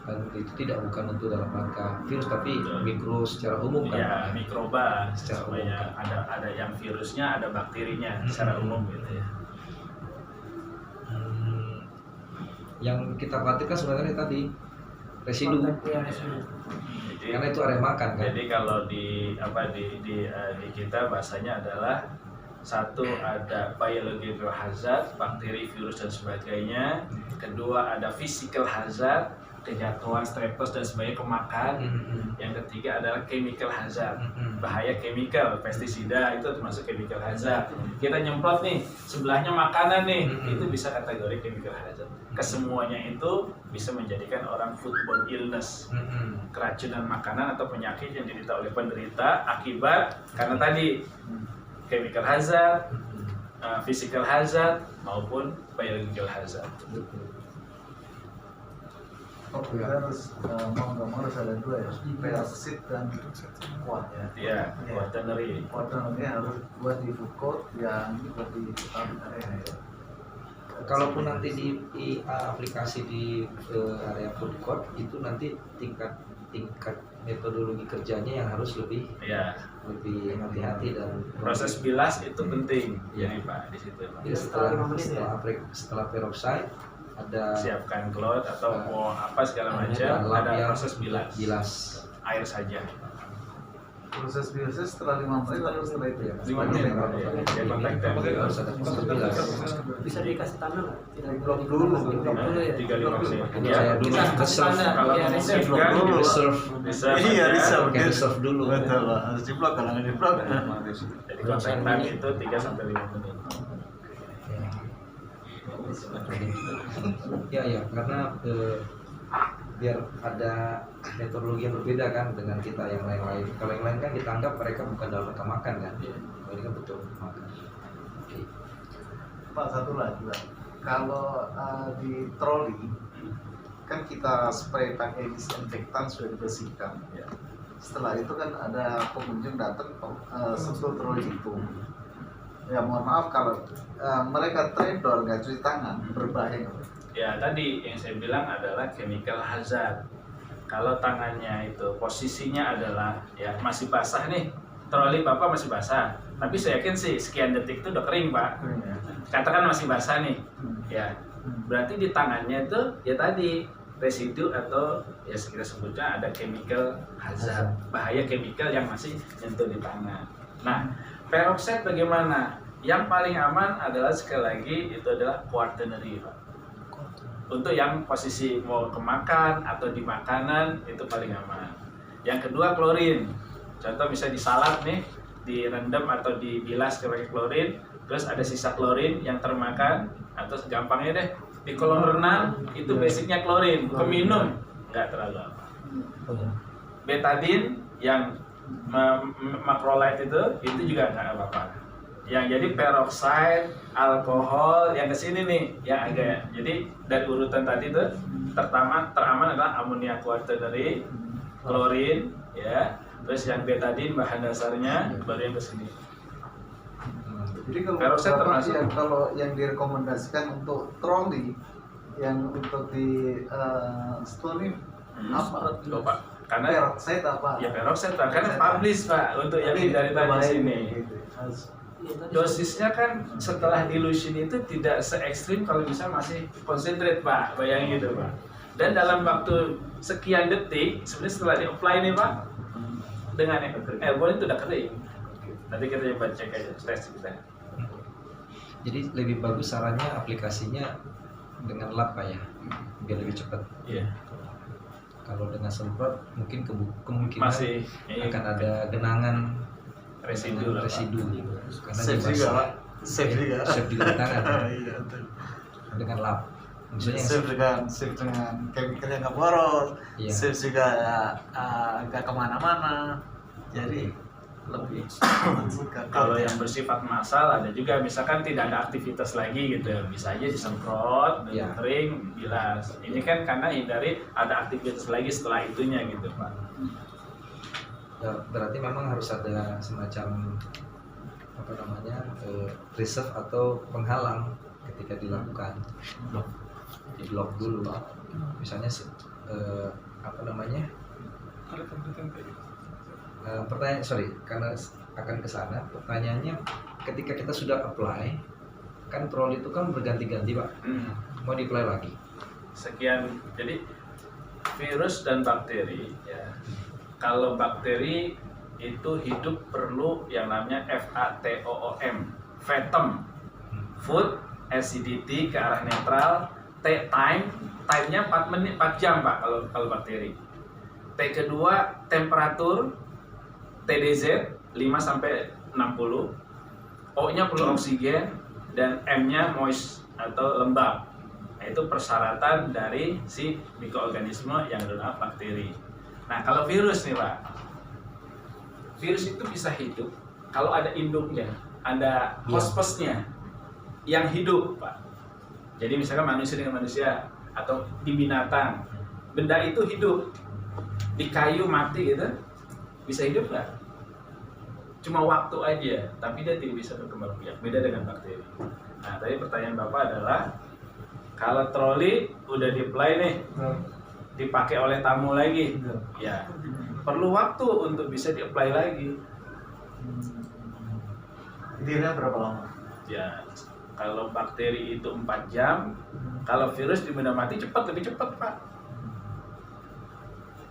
Dan itu bukan untuk dalam rangka virus tapi mikro secara umum kan ya, Pak? Mikroba Secara semuanya umum, kan? ada yang virusnya, ada bakterinya secara umum gitu ya. Yang kita khawatirkan sebenarnya tadi residu, Jadi, karena itu area makan kan. jadi kalau di kita bahasanya adalah satu ada biological hazard, bakteri, virus dan sebagainya. Kedua ada physical hazard, kejatuhan, streptos dan sebagainya kemakan. Yang ketiga adalah chemical hazard, bahaya chemical, pestisida itu termasuk chemical hazard. Kita nyemprot nih, sebelahnya makanan nih, itu bisa kategori chemical hazard. Kesemuanya itu bisa menjadikan orang foodborne illness, keracunan makanan atau penyakit yang diderita oleh penderita akibat karena tadi chemical hazard, physical hazard maupun biological hazard. Oke, harus mau nggak mau harus ada dua ya, peroxide dan kuat ya. Iya, quaternary. Quaternary harus buat di food court, yang ini buat di area ya. Kalaupun nanti di aplikasi di area food court itu nanti tingkat metodologi kerjanya yang harus lebih hati-hati dan Proses bilas itu penting, jadi Pak di situ Pak. Jadi setelah peroxide ada Siapkan cloth atau mau apa segala macam, ada proses bilas air saja. Proses biasanya setelah 5 menit atau setelah itu ya? 5 menit Pak. Ya, kontak harus ada proses bilas. Bisa dikasih tanda nggak? Tidak Blok dulu. di blok dulu ya. 35 menit. Ini saya dulu Kita kasih reserve. tanda. Kalau Ya, memungkinkan dulu. Reserve. Iya, reserve. Oke, reserve dulu. Betul Pak, harus di blok, kalau nggak di blok Jadi kontak time itu 3 sampai 5 menit. Ya, karena biar ada metodologi yang berbeda kan dengan kita yang lain-lain. Kalau yang lain kan kita anggap mereka bukan dalam rangka makan kan. Kalau ini kan betul makan. Oke. Pak, satu lagi Pak. Kalau di troli kan kita spray pakai disinfektan sudah dibersihkan. Setelah itu kan ada pengunjung datang sentuh troli itu. Ya mohon maaf kalau mereka trader nggak cuci tangan, berbahaya. Ya tadi yang saya bilang adalah chemical hazard. Kalau tangannya itu posisinya adalah ya masih basah nih, troli Bapak masih basah. Tapi saya yakin sih sekian detik itu udah kering Pak. Katakan masih basah nih, ya berarti di tangannya itu ya tadi residu atau ya kita sebutnya ada chemical hazard, bahaya chemical yang masih nyentuh di tangan. Nah, peroxide bagaimana? Yang paling aman adalah sekali lagi itu adalah quaternary Pak. Untuk yang posisi mau kemakan atau di makanan itu paling aman. Yang kedua klorin. Contoh bisa di salad nih, direndam atau dibilas pakai klorin, terus ada sisa klorin yang termakan, atau gampangnya deh di kolam renang itu basicnya klorin, peminum nggak terlalu apa. Betadine yang macrolide itu juga nggak apa-apa. Yang jadi peroxide, alkohol, yang kesini nih, yang agak jadi dari urutan tadi tuh teraman adalah amonia quaternary, klorin, ya. Terus yang betadin bahan dasarnya, baru yang ke sini. Jadi kalau Peroxide termasuk. kalau yang direkomendasikan untuk troli yang untuk di store ini apa? Loh, Pak. Karena Peroxide apa? ya peroxide Pak, karena publish Pak untuk yang dari tadi sini. Gitu. Dosisnya kan setelah dilution itu tidak se ekstrim kalau bisa masih concentrate Pak, bayangin gitu Pak. Dan dalam waktu sekian detik, sebenarnya setelah di-apply nih Pak, dengan airborne itu udah kering. Nanti kita coba cek aja tes kita. Jadi lebih bagus sarannya aplikasinya dengan lap Pak ya, biar lebih cepat. Iya. Kalau dengan semprot mungkin kemungkinan Masih akan ada genangan residu lah, Pak. residu karena Safe dibasah. juga, Pak. Safe juga. Safe juga di tangan. Iya, betul. Dengan lap. Maksudnya yang Safe dengan chemical yang nggak boros. Iya. Safe juga nggak kemana-mana. Jadi lebih Kalau yang bersifat massal ada juga, misalkan tidak ada aktivitas lagi gitu, bisa aja disemprot, Ya. kering, bilas. Ini kan karena hindari ada aktivitas lagi setelah itunya gitu Pak. ya, berarti memang harus ada semacam apa namanya reserve atau penghalang ketika dilakukan. Di blok dulu. Misalnya apa namanya? Pertanyaan, sorry, karena akan ke sana. Pertanyaannya, ketika kita sudah apply, kan troli itu kan berganti-ganti Pak. Mau di-apply lagi. Sekian, jadi virus dan bakteri ya. Kalau bakteri itu hidup perlu yang namanya FATOOM, FATOM, food acidity ke arah netral, time-nya 4 menit 4 jam Pak kalau bakteri. T kedua temperatur TDZ 5 sampai 60. O-nya perlu oksigen dan M-nya moist atau lembab. Nah, itu persyaratan dari si mikroorganisme yang adalah bakteri. Nah, kalau virus nih Pak, virus itu bisa hidup kalau ada induknya, ada host-nya yang hidup Pak. Jadi misalkan manusia dengan manusia atau di binatang, benda itu hidup. Di kayu mati gitu, bisa hidup nggak? Cuma waktu aja, tapi dia tidak bisa berkembang biak. Beda dengan bakteri. Nah, tadi pertanyaan Bapak adalah, kalau troli udah di-apply nih, dipakai oleh tamu lagi, ya perlu waktu untuk bisa di-apply lagi. Idealnya berapa lama? Ya, kalau bakteri itu 4 jam, kalau virus di benda mati lebih cepat Pak.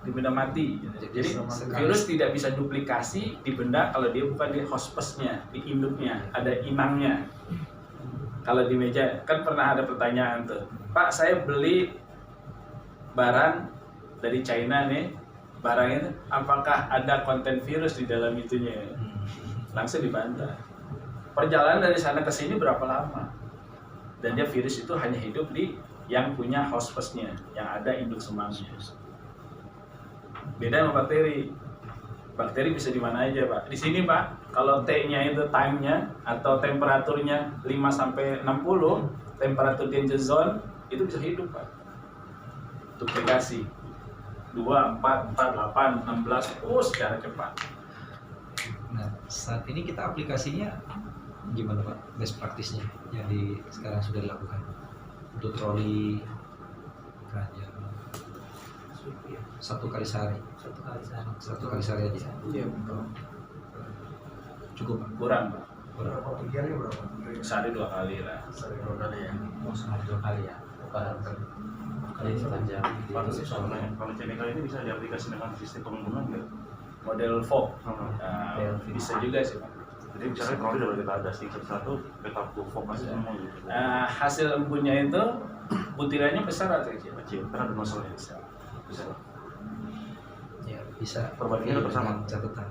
Di benda mati. Jadi virus tidak bisa duplikasi di benda kalau dia bukan di hospesnya, di induknya, ada inangnya. Kalau di meja, kan pernah ada pertanyaan tuh, Pak saya beli barang dari China nih, barang itu apakah ada konten virus di dalam itunya? Langsung dibantah. Perjalanan dari sana ke sini berapa lama? Dan dia virus itu hanya hidup di yang punya hospesnya, yang ada induk semangnya. Beda sama bakteri. Bakteri bisa di mana aja Pak. Di sini Pak, kalau T-nya itu time-nya atau temperaturnya 5 sampai 60, temperatur danger zone itu bisa hidup Pak. Duplikasi 2, 4, 8, 16, secara cepat. Nah, saat ini kita aplikasinya gimana Pak? Best practice-nya yang sekarang sudah dilakukan untuk troli keranjang. Satu kali sehari aja. Iya, betul. Cukup Pak? Kurang Pak. Berapa pikirannya berapa? Sehari 2 kali lah. Sehari 2 kali ya. Mau setengah 2 kali ya, bukan kali sepanjang. Kalau chemical ini bisa diaplikasi dengan sistem pengumpulan nggak? Model fog. Bisa juga sih Pak. Jadi misalnya troli udah kita ada stiker satu, kita fokus semua gitu. Hasil embunnya itu butirannya besar atau kecil? Kecil, karena ada nozzle-nya. Bisa. Ya, bisa. Perbandingannya bersama. Catatan.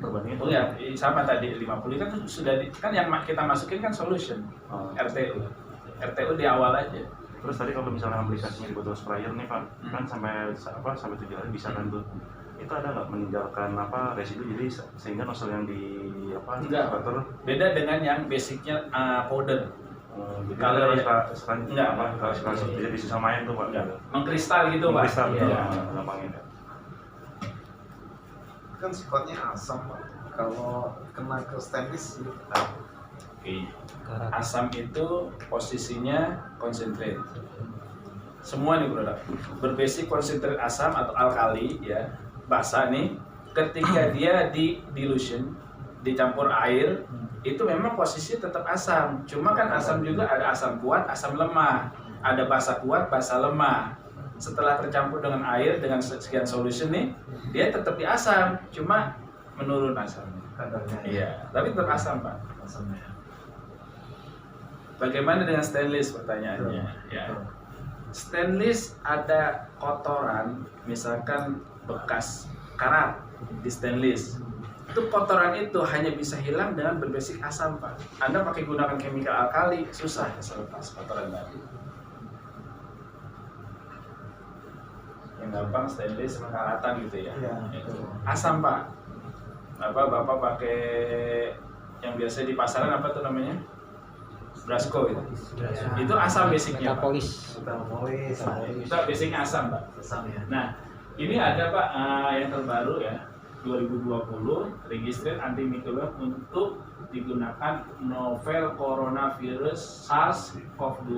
Perbandingan Oh ya, sama tadi 50 kan sudah kan yang kita masukin kan solution RTU. RTU di awal aja. Terus tadi kalau misalnya aplikasinya di botol sprayer nih Pak, kan sampai 7 hari bisa kan tuh. Itu ada nggak meninggalkan residu, jadi sehingga nozzle yang di Enggak. Beda dengan yang basicnya powder. Jadi Kalau kalau sekarang jadi disamain tuh Pak. Mengkristal gitu Pak. Kristal Iya. gampangin. kan sifatnya asam Pak. Kalau kena ke stainless itu Oke. Asam itu posisinya concentrate. Semua nih produk berbasic concentrate asam atau alkali ya, basa nih, ketika dia di dilution, dicampur air, itu memang posisinya tetap asam. Cuma kan asam juga ada asam kuat, asam lemah. Ada basa kuat, basa lemah. Setelah tercampur dengan air dengan sekian solution nih, dia tetap di asam, cuma menurun asamnya. kadarnya. Iya, tapi tetap asam Pak. Asamnya. Bagaimana dengan stainless pertanyaannya? Ya. Stainless ada kotoran, misalkan bekas karat di stainless. Itu kotoran itu hanya bisa hilang dengan berbasis asam Pak. Anda pakai gunakan chemical alkali susah selepas kotoran tadi. Yang gampang stainless sama karatan gitu ya. Iya. Itu. Asam Pak. Bapak pakai yang biasa di pasaran apa tuh namanya? Brasco itu. Itu asam basicnya Pak. Metabolis. Itu basicnya asam Pak. Asam ya. Nah, ini ada Pak yang terbaru ya, 2020 registered antimicrobial untuk digunakan novel coronavirus SARS-CoV-2.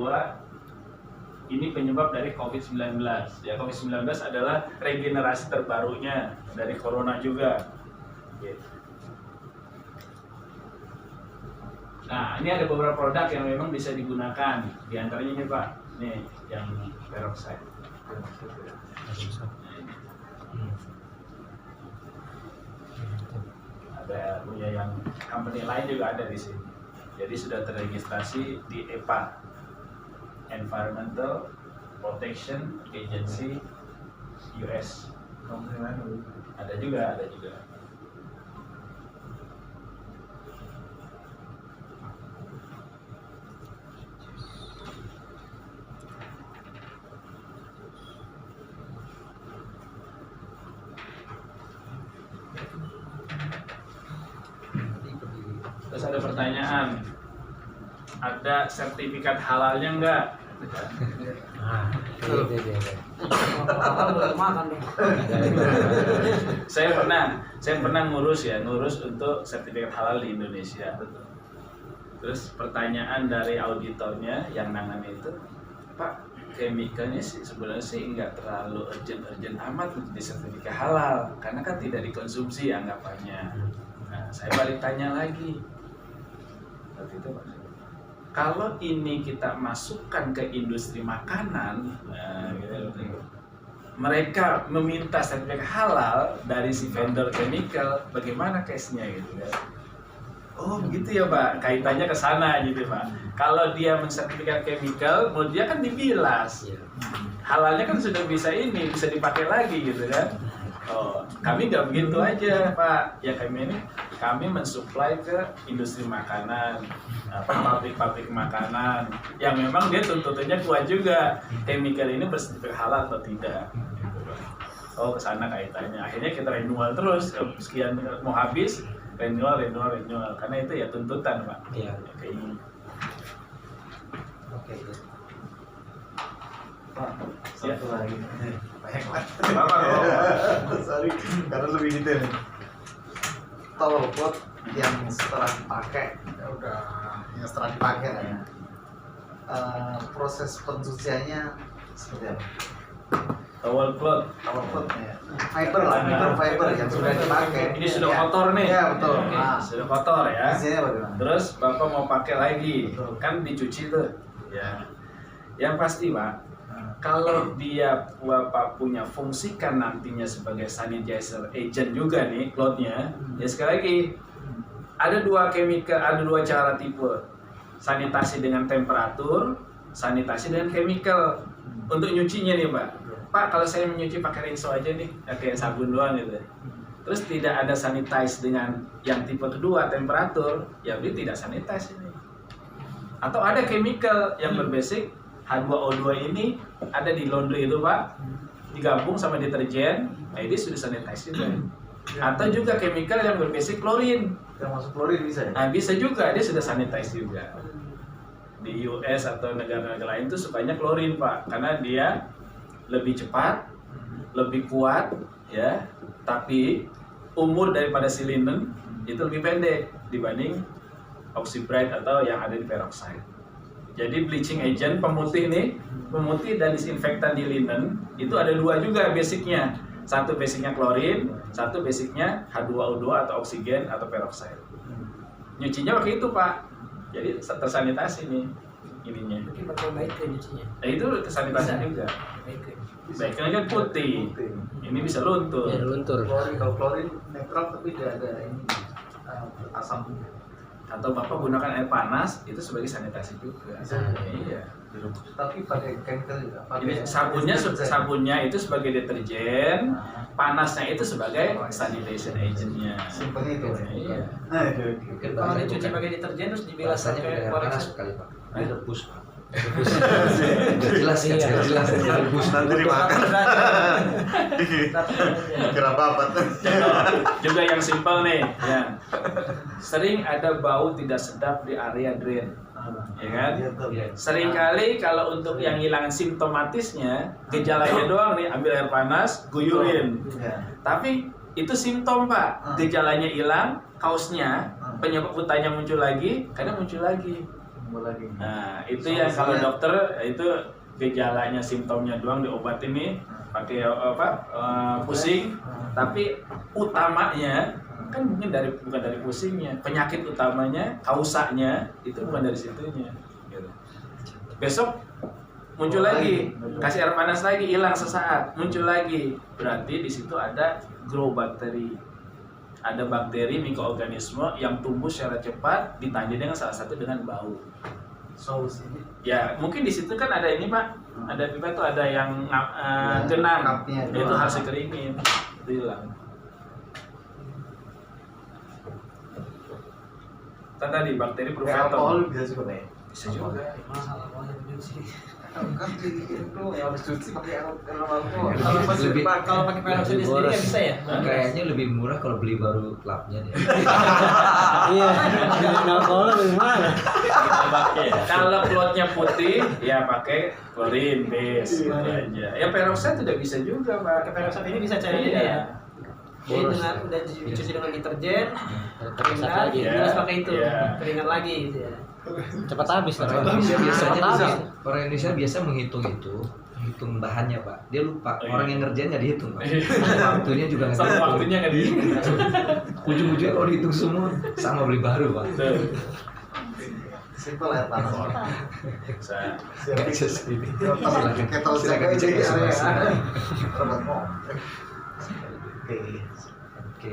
Ini penyebab dari COVID-19. Ya, COVID-19 adalah regenerasi terbarunya dari corona juga. Gitu. Nah, ini ada beberapa produk yang memang bisa digunakan. Di antaranya ini Pak, nih yang peroxide. Ada punya yang company lain juga ada di sini. Jadi sudah terregistrasi di EPA, Environmental Protection Agency US. Ada juga. Terus ada pertanyaan, ada sertifikat halalnya enggak? Saya pernah ngurus untuk sertifikat halal di Indonesia. Terus pertanyaan dari auditornya yang nangani itu, Pak, chemicalnya sih sebenarnya sih nggak terlalu urgent amat untuk disertifikat halal, karena kan tidak dikonsumsi anggapannya. Nah, saya balik tanya lagi. Waktu itu Pak, kalau ini kita masukkan ke industri makanan, nah, gitu, mereka meminta sertifikat halal dari si vendor chemical, bagaimana case-nya gitu ya? Oh begitu ya Pak, kaitannya ke sana gitu Pak. Kalau dia mensertifikat chemical, menurut dia kan dibilas, halalnya kan sudah bisa dipakai lagi gitu kan? Oh, kami nggak begitu aja Pak. Ya kami mensuplai ke industri makanan, pabrik-pabrik makanan yang memang dia tuntutannya kuat juga. Chemical ini bersertifikat halal atau tidak? Oh, ke sana kaitannya. Akhirnya kita renewal terus. Sekian mau habis, renewal. Karena itu ya tuntutan Pak. Iya. Kayak ini. Oke. Pak, satu lagi. Sorry, karena lebih detail. Towel cloth yang setelah dipakai, setelah dipakai ya. Proses pencuciannya seperti apa? Towel cloth. Towel cloth ya. Microfiber yang sudah dipakai. Ini sudah kotor nih. Ya betul. Oke, Nah, sudah kotor ya. isinya bagaimana? Terus Bapak mau pakai lagi, Betul. kan dicuci tuh. Ya. Yang pasti Pak, kalau dia Bapak punya fungsikan nantinya sebagai sanitizer agent juga nih clothnya, ya sekali lagi ada dua cara tipe sanitasi dengan temperatur, sanitasi dengan chemical. Untuk nyucinya nih Pak, kalau saya menyuci pakai rinso aja nih, pakai sabun doang gitu. Terus tidak ada sanitize dengan yang tipe kedua temperatur, ya dia tidak sanitize ini. Atau ada chemical yang berbasic H2O2 ini ada di laundry itu Pak, digabung sama deterjen, nah ini sudah sanitize juga. Atau juga chemical yang berbasic klorin, Yang masuk klorin bisa ya? nah bisa juga dia sudah sanitize juga. Di US atau negara-negara lain itu sukanya klorin Pak, karena dia lebih cepat, lebih kuat ya, tapi umur daripada si linen itu lebih pendek dibanding oxybrite atau yang ada di peroxide. Jadi bleaching agent pemutih dan disinfektan di linen itu ada dua juga basicnya. Satu basicnya klorin, satu basicnya H2O2 atau oksigen atau peroxide. Nyucinya pakai itu Pak. Jadi tersanitasi nih ininya. Mungkin pakai baik nyucinya. Nah itu tersanitasi juga. Baiknya kan putih. Ini bisa luntur. Ya, luntur. Kalau klorin netral tapi tidak ada ini asam. Atau Bapak gunakan air panas itu sebagai sanitasi juga. Iya. Tapi pakai chemical juga. Jadi sabunnya itu sebagai deterjen, panasnya itu sebagai sanitation agentnya. Simpelnya itu. Iya. Mungkin Kalau bahasanya dicuci bukan- pakai deterjen terus dibilas bahasanya pakai pakai koreksi. panas sekali Pak. Direbus Pak. Rebus. Udah jelas kan, Iya. jelas direbus. Nanti dimakan. Kira apa? Juga yang simpel nih, ya. Sering ada bau tidak sedap di area drain, ya kan? Seringkali kalau untuk yang hilangin simptomatisnya, gejalanya doang nih, ambil air panas, guyurin. Tapi itu simptom Pak, gejalanya hilang, kaosnya, penyebab utamanya muncul lagi, kadang muncul lagi. Nah itu yang kalau dokter itu gejalanya simptomnya doang diobatin nih pakai pusing, tapi utamanya kan mungkin bukan dari pusingnya, penyakit utamanya, kausanya itu bukan dari situnya. Gitu. Besok muncul lagi, kasih air panas lagi, hilang sesaat, muncul lagi, berarti di situ ada grow bakteri, ada bakteri mikroorganisme yang tumbuh secara cepat, ditandai dengan salah satu dengan bau. Solusinya. Ya mungkin di situ kan ada ini Pak, ada pipa tuh ada yang genang, kapnya itu doang. harus dikeringin, itu hilang. Kan tadi bakteri Kayak alkohol purulent bisa juga Pak. bisa juga. Masalah banyak sih. Kan itu yang habis cuci pakai alkohol. Kalau pas Lebih- kalau pakai peroxide sendiri nggak bisa ya? Kayaknya lebih murah kalau beli baru klapnya deh. Iya. Alkohol lebih mana? Kalau klotnya putih, ya pakai klorin base gitu aja. Ya peroxide tidak bisa juga Pak. Pakai peroxide ini bisa cari Iya. ya. Jadi dengan udah dicuci dengan deterjen, keringat, Iya. bilas pakai itu, Iya. keringat lagi gitu ya. Cepat habis kan? Orang Indonesia biasanya Cepat habis. orang Indonesia biasa menghitung itu, menghitung bahannya Pak. Dia lupa. Iya. Orang yang ngerjain nggak dihitung Pak. Waktunya juga nggak Sama dihitung. waktunya nggak dihitung. Ujung-ujungnya kalau dihitung semua sama beli baru Pak. Tuh. Simpel air panas. Bisa. Nggak just ini. Kettle Silakan jaga dicek jadi area. masing-masing. Robot mau. Oke.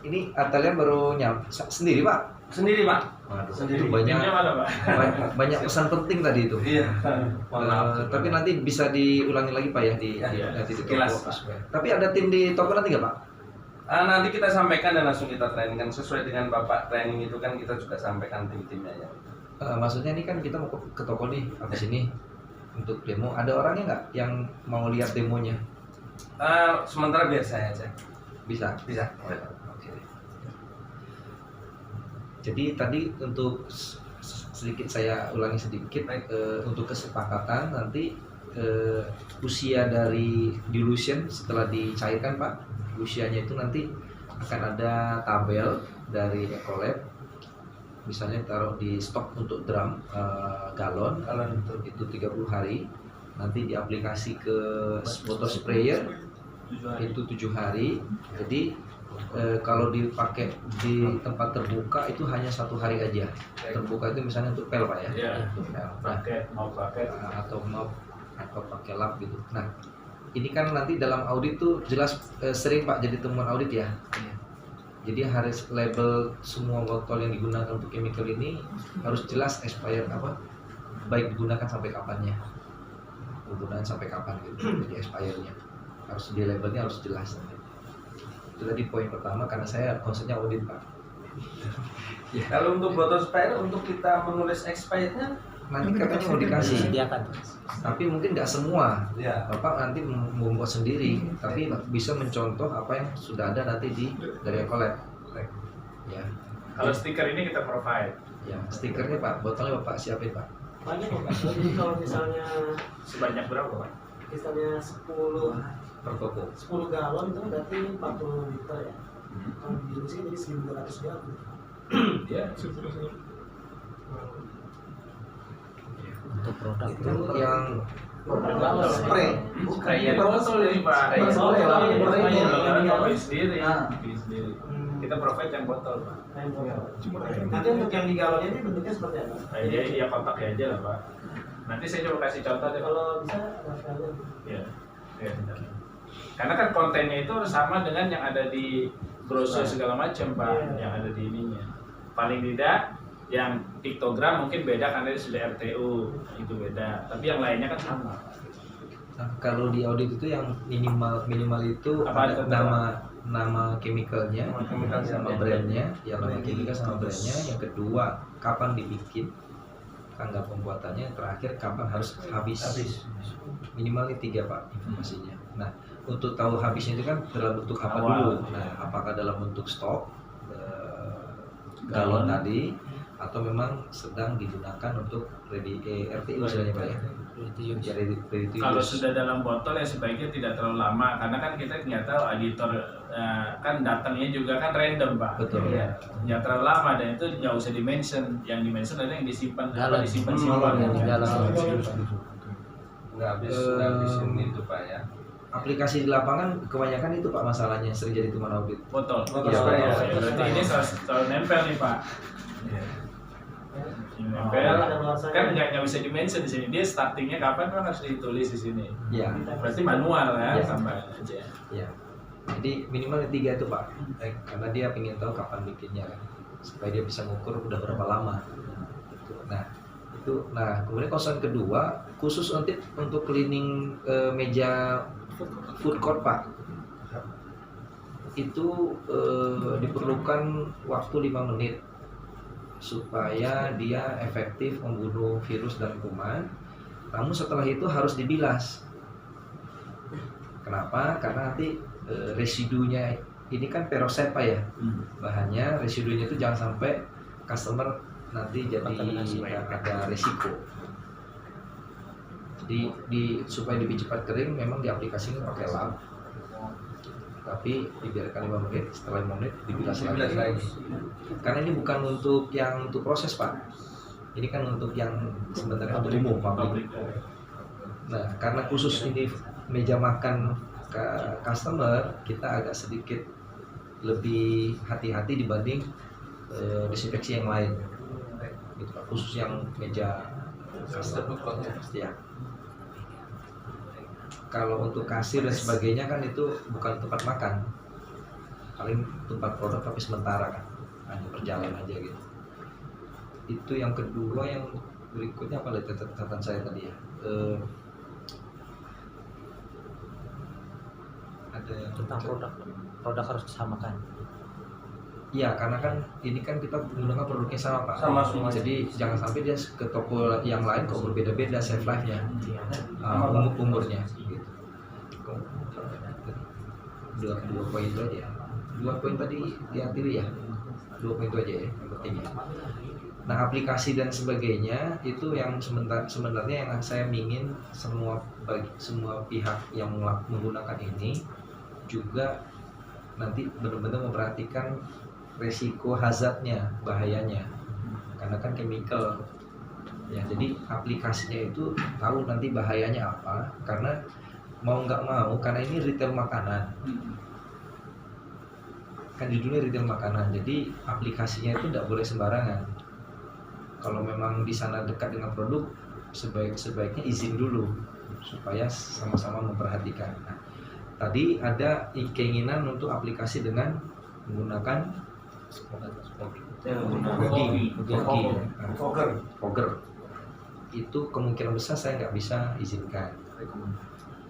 Ini Atalia baru sendiri Pak. Sendiri Pak. Waduh, Sendiri. itu banyak Timnya mana Pak? banyak pesan penting tadi itu. Iya. Tapi nanti bisa diulangi lagi Pak ya di Iya. nanti di Sekilas, toko. Pak. Tapi ada tim di toko nanti nggak Pak? Nanti kita sampaikan dan langsung kita trainingkan sesuai dengan Bapak training itu kan kita juga sampaikan tim-timnya ya. Maksudnya ini kan kita mau ke toko nih habis ini untuk demo. Ada orangnya nggak yang mau lihat demonya? Sementara biar saya aja. Bisa. Bisa. Oke. Jadi tadi untuk sedikit saya ulangi sedikit untuk kesepakatan nanti usia dari dilution setelah dicairkan Pak, usianya itu nanti akan ada tabel dari Ecolab, misalnya taruh di stok untuk drum galon itu 30 hari, nanti diaplikasi ke botol sprayer itu 7 hari. Jadi kalau dipakai di tempat terbuka itu hanya 1 hari aja. Terbuka itu misalnya untuk pel Pak ya. Iya. Untuk pel. Nah, Pakai atau mop atau pakai lap gitu. Nah, ini kan nanti dalam audit tuh jelas sering Pak jadi temuan audit ya. Jadi harus label semua botol yang digunakan untuk chemical ini harus jelas expired apa, baik digunakan sampai kapannya, penggunaan sampai kapan gitu. Jadi expirednya harus di labelnya harus jelas. Itu tadi poin pertama karena saya konsepnya audit Pak. Ya. Kalau untuk botol spare untuk kita menulis expirednya Nanti katanya mau dikasih, Disediakan. tapi mungkin nggak semua. ya. Bapak nanti membuat sendiri, tapi bisa mencontoh apa yang sudah ada nanti dari Ecolab. Ya, Kalau stiker ini kita provide ya stikernya Pak, botolnya Bapak siapin Pak. Banyak kok Pak. Jadi kalau misalnya sebanyak berapa Pak? misalnya 10 per toko. 10 galon itu berarti 40 liter ya. Kalau didistribusi jadi 1.200 galon. Ya. Untuk produk Itu yang spray. Sprayer botol ini Pak. Botol, ya, Beli sendiri. Ah. Beli sendiri. Kita provide yang botol Pak. Nanti untuk yang di galonnya ini bentuknya seperti apa? Nah, ya kotaknya aja lah Pak. Nanti saya coba kasih contoh deh. Kalau bisa sekalian. Ya. Ya. Karena kan kontennya itu sama dengan yang ada di brosur segala macam Pak, yang ada di ininya. Paling tidak yang piktogram mungkin beda karena dia sudah RTU, itu beda. Tapi yang lainnya kan sama. Nah, kalau di audit itu yang minimal itu Apa ada itu, nama chemicalnya, sama brandnya, ya nama chemical sama brandnya. Yang kedua, kapan dibikin, tanggal pembuatannya. Terakhir, kapan harus habis. Minimal ini 3 Pak informasinya. Nah, untuk tahu habisnya itu kan dalam bentuk apa dulu. Nah, apakah dalam bentuk stok galon tadi, atau memang sedang digunakan untuk RTU istilahnya Pak ya. Ready to Kalau use. sudah dalam botol ya sebaiknya tidak terlalu lama karena kan kita nggak tahu editor kan datangnya juga kan random Pak. Betul. Ya. Nggak terlalu lama dan itu nggak usah dimention. Yang dimention adalah yang disimpan Dalam. disimpan Dalam. Nggak habisin itu Pak ya. Aplikasi di lapangan kebanyakan itu Pak masalahnya sering jadi teman audit. botol. Iya, Ya, betul. berarti ini selalu nempel nih Pak. Ini nempel kan nggak bisa dimention di sini. Dia startingnya kapan kan harus ditulis di sini. Ya, Berarti manual ya, Ya. tambah aja. ya. Jadi minimal 3 itu Pak, karena dia ingin tahu kapan bikinnya kan, supaya dia bisa mengukur udah berapa lama. Gitu. Nah kemudian concern kedua khusus untuk cleaning meja food court Pak, itu diperlukan waktu 5 menit supaya dia efektif membunuh virus dan kuman. Namun setelah itu harus dibilas. Kenapa? Karena nanti residunya ini kan peroxide Pak ya, bahannya residunya itu jangan sampai customer nanti jadi ada resiko. Jadi supaya lebih cepat kering memang diaplikasikan pakai lap, tapi dibiarkan 5 menit, setelah 5 menit dibilas lagi. Karena ini bukan untuk proses Pak, ini kan untuk yang sebenarnya untuk umum publik. Nah karena khusus ini meja makan ke customer, kita agak sedikit lebih hati-hati dibanding disinfeksi yang lain gitu Pak, khusus yang meja customer ya. Kalau untuk kasir dan sebagainya kan itu bukan tempat makan, paling tempat produk tapi sementara kan, hanya berjalan aja gitu. Itu yang kedua. Yang berikutnya apa catatan saya tadi ya, ada Tentang produk harus disamakan. Iya, karena kan ini kan kita menggunakan produknya sama Pak. Sama semua. Jadi jangan sampai dia ke toko yang lain kok berbeda-beda shelf life-nya, umurnya. Gitu. Dua poin itu aja. 2 poin tadi diartikan ya. 2 poin itu aja ya yang pentingnya. Nah aplikasi dan sebagainya itu yang sebenarnya yang saya ingin semua pihak yang menggunakan ini juga nanti benar-benar memperhatikan resiko hazardnya, bahayanya, karena kan chemical ya. Jadi aplikasinya itu tahu nanti bahayanya apa, karena mau nggak mau karena ini retail makanan kan, judulnya retail makanan, jadi aplikasinya itu tidak boleh sembarangan. Kalau memang di sana dekat dengan produk, sebaiknya izin dulu supaya sama-sama memperhatikan. Nah, tadi ada keinginan untuk aplikasi dengan menggunakan fogger. Itu kemungkinan besar saya nggak bisa izinkan,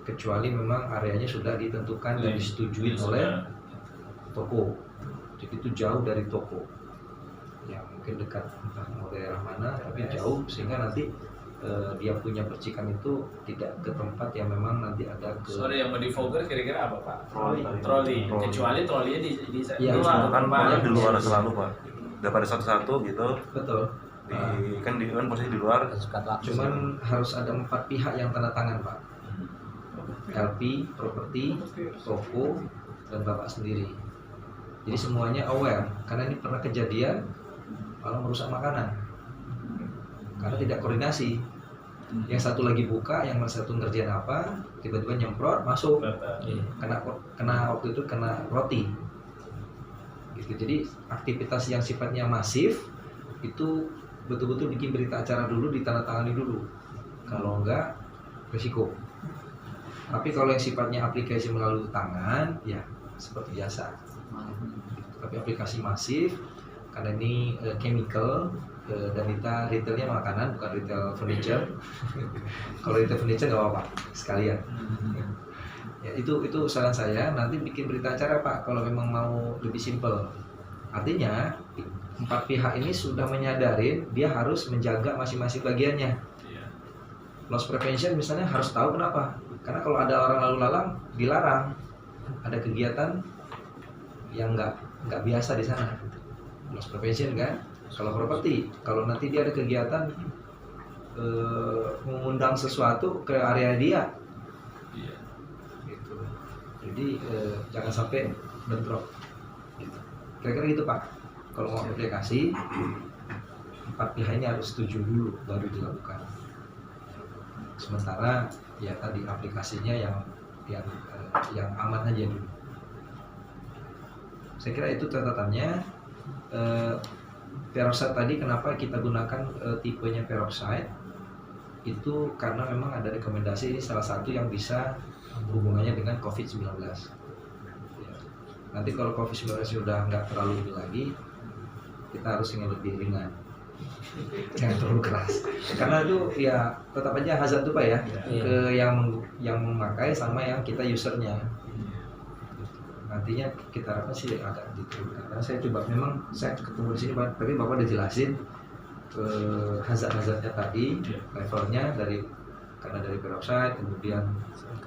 kecuali memang areanya sudah ditentukan dan disetujui oleh toko. Jadi itu jauh dari toko, ya mungkin dekat entah mau daerah mana, tapi jauh sehingga nanti dia punya percikan itu tidak ke tempat yang memang nanti ada ke. Sorry, yang mau di fogger kira-kira apa Pak? Troli. Kecuali trolinya di Iya, luar. Kan Pak. di luar selalu Pak, daripada satu-satu gitu. Betul. Kan posisi di luar. Sekat langsung. Cuman harus ada 4 pihak yang tanda tangan Pak. LP, properti, toko, dan bapak sendiri. Jadi semuanya aware, karena ini pernah kejadian malah merusak makanan karena tidak koordinasi. Yang satu lagi buka, yang satu ngerjain apa, tiba-tiba nyemprot masuk, kena waktu itu kena roti gitu. Jadi aktivitas yang sifatnya masif itu betul-betul bikin berita acara dulu, ditandatangani dulu, kalau enggak risiko. Tapi kalau yang sifatnya aplikasi melalui tangan, ya seperti biasa. Tapi aplikasi masif, karena ini chemical, dan kita retailnya makanan, bukan retail furniture. Kalau retail furniture nggak apa-apa, sekalian. Ya, itu saran saya. Nanti bikin berita acara Pak, kalau memang mau lebih simple. Artinya 4 pihak ini sudah menyadari dia harus menjaga masing-masing bagiannya. Loss prevention misalnya harus tahu kenapa. Karena kalau ada orang lalu lalang dilarang, ada kegiatan yang nggak biasa di sana. Loss prevention kan. Kalau properti, kalau nanti dia ada kegiatan mengundang sesuatu ke area dia, gitu. Jadi jangan sampai bentrok. Gitu. Kira-kira gitu Pak. Kalau mau aplikasi, 4 pihak ini harus setuju dulu baru dilakukan. Sementara ya tadi aplikasinya yang aman aja dulu. Saya kira itu catatannya. Peroxide tadi kenapa kita gunakan tipenya peroxide itu karena memang ada rekomendasi, ini salah satu yang bisa hubungannya dengan COVID-19 ya. Nanti kalau COVID-19 sudah nggak terlalu ini lagi, kita harus yang lebih ringan, jangan terlalu keras, karena itu ya tetap aja hazard tuh Pak ya, ke yang memakai sama yang kita usernya. Nantinya kita harapkan sih agak diturunkan. Karena saya coba, memang saya ketemu di sini Pak, tapi Bapak udah jelasin hazard-hazardnya tadi, levelnya karena dari peroxide, kemudian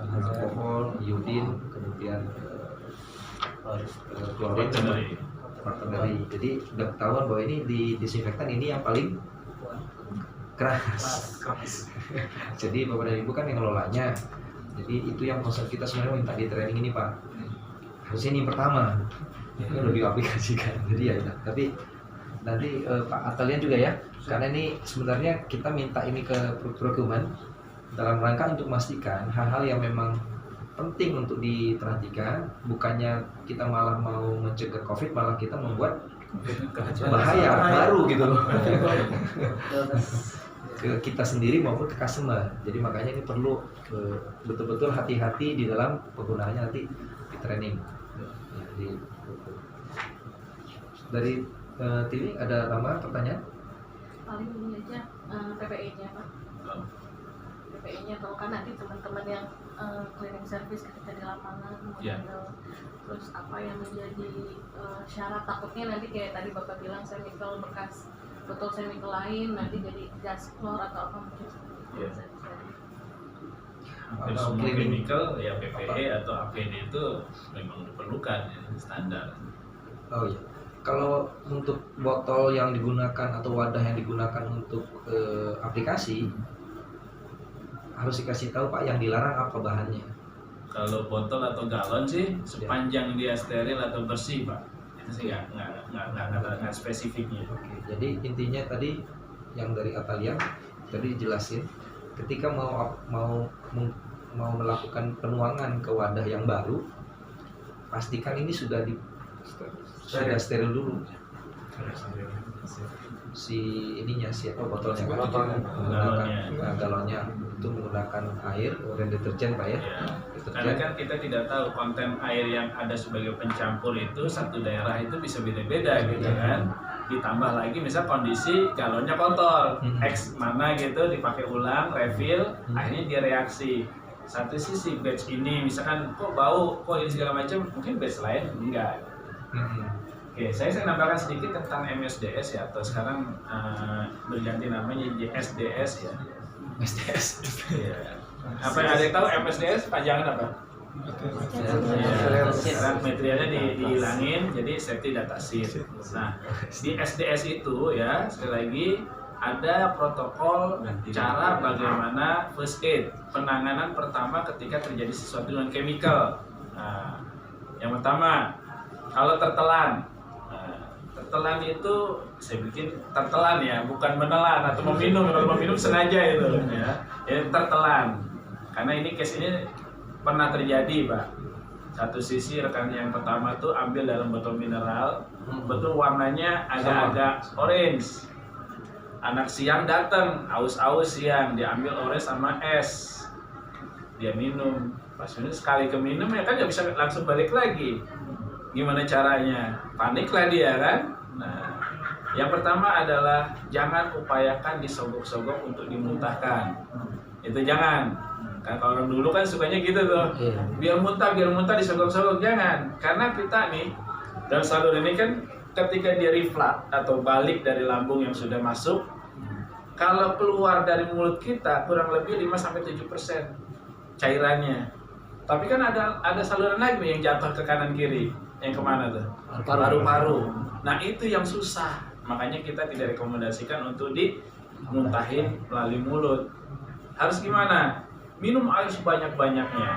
alkohol, iodin, kemudian klorin, partneri. Jadi udah ketahuan bahwa ini di disinfektan ini yang paling keras. Jadi Bapak dan Ibu kan yang ngelolanya. Jadi itu yang konsep kita sebenarnya minta di training ini Pak. Harusnya ini yang pertama, ini udah diaplikasikan. Jadi ya udah. Tapi nanti Pak Atalian juga ya, karena ini sebenarnya kita minta ini ke procurement dalam rangka untuk memastikan hal-hal yang memang penting untuk diperhatikan. Bukannya kita malah mau mencegah COVID, malah kita membuat bahaya baru gitu loh ke kita sendiri maupun ke customer. Jadi makanya ini perlu betul-betul hati-hati di dalam penggunaannya nanti di training. Dari Tili ada tambahan pertanyaan? Paling ini aja PPE-nya Pak. PPE-nya kalau kan nanti teman-teman yang cleaning service ketika di lapangan terus apa yang menjadi syarat, takutnya nanti kayak tadi Bapak bilang chemical bekas botol chemical lain nanti jadi gas klor atau apa mungkin seperti itu. Hampir semua chemical ya PPE atau APD itu memang diperlukan ya, standar. Oh iya. Kalau untuk botol yang digunakan atau wadah yang digunakan untuk aplikasi harus dikasih tahu Pak yang dilarang apa bahannya. Kalau botol atau galon sih sepanjang dia steril atau bersih Pak. Itu sih nggak spesifiknya. Oke. Jadi intinya tadi yang dari Atalia tadi dijelasin. Ketika mau melakukan penuangan ke wadah yang baru, pastikan ini sudah steril dulu. Si ininya siapa botolnya kan? Galonnya itu menggunakan air dan deterjen Pak ya. Karena kan kita tidak tahu konten air yang ada sebagai pencampur itu satu daerah itu bisa beda-beda gitu kan. Ditambah lagi misal kondisi galonnya kotor, X mana gitu dipakai ulang, refill, akhirnya dia reaksi. Satu sisi batch ini misalkan kok bau, kok ini segala macam, mungkin batch lain enggak. Oke, saya nambahkan sedikit tentang MSDS ya, atau sekarang berganti namanya SDS ya. SDS. Ya. Apa yang ada yang tahu MSDS panjangan apa? Sekarang materialnya dihilangin, jadi safety data sheet. Nah, di SDS itu ya sekali lagi ada protokol cara bagaimana first aid, penanganan pertama ketika terjadi sesuatu dengan chemical. Nah, yang pertama, kalau tertelan, tertelan itu saya bikin tertelan ya, bukan menelan atau meminum. Kalau meminum sengaja itu ya, tertelan. Karena ini case ini pernah terjadi, Pak. Satu sisi rekan yang pertama tuh ambil dalam botol mineral, betul warnanya agak-agak orange. Anak siang datang, aus-aus siang, dia ambil orange sama es, dia minum. Pas minum sekali keminum ya kan nggak bisa langsung balik lagi. Gimana caranya? Paniklah dia kan. Nah, yang pertama adalah jangan upayakan disogok-sogok untuk dimuntahkan. Itu jangan. Kan kalau orang dulu kan sukanya gitu tuh. Biar muntah disogok-sogok, jangan. Karena kita nih dalam saluran ini kan ketika dia reflux atau balik dari lambung yang sudah masuk, kalau keluar dari mulut kita kurang lebih 5-7% cairannya. Tapi kan ada saluran lagi yang jatuh ke kanan kiri. Yang kemana tuh? Paru-paru. Nah itu yang susah. Makanya kita tidak rekomendasikan untuk dimuntahin melalui mulut. Harus gimana? Minum air sebanyak-banyaknya.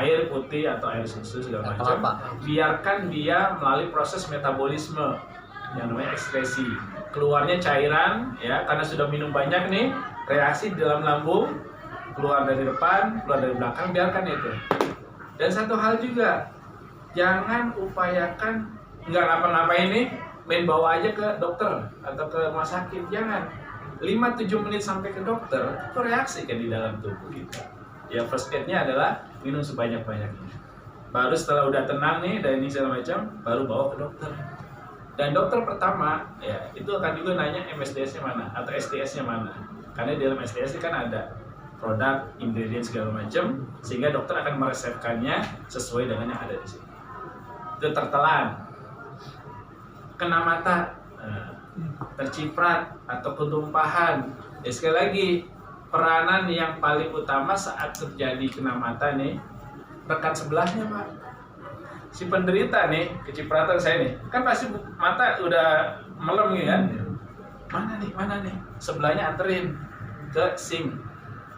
Air putih atau air susu segala macam. Biarkan dia melalui proses metabolisme yang namanya ekskresi. Keluarnya cairan ya, karena sudah minum banyak nih, reaksi di dalam lambung, keluar dari depan, keluar dari belakang, biarkan itu. Dan satu hal juga, jangan upayakan nggak ngapa-ngapain nih, main bawa aja ke dokter atau ke rumah sakit, jangan. 5-7 menit sampai ke dokter, itu reaksi kan di dalam tubuh kita. Ya first aid-nya adalah minum sebanyak-banyaknya. Baru setelah udah tenang nih, dan ini segala macam, baru bawa ke dokter. Dan dokter pertama, ya itu akan juga nanya MSDS-nya mana atau STS-nya mana. Karena di dalam STS kan ada produk, ingredient segala macam, sehingga dokter akan meresepkannya sesuai dengan yang ada di sini. Itu tertelan, kena mata, terciprat atau ketumpahan. Ya sekali lagi, peranan yang paling utama saat terjadi kena mata nih, rekan sebelahnya Pak. Si penderita nih, kecipratan saya nih, kan pasti mata udah melem gitu kan. Mana nih? Sebelahnya anterin ke sink,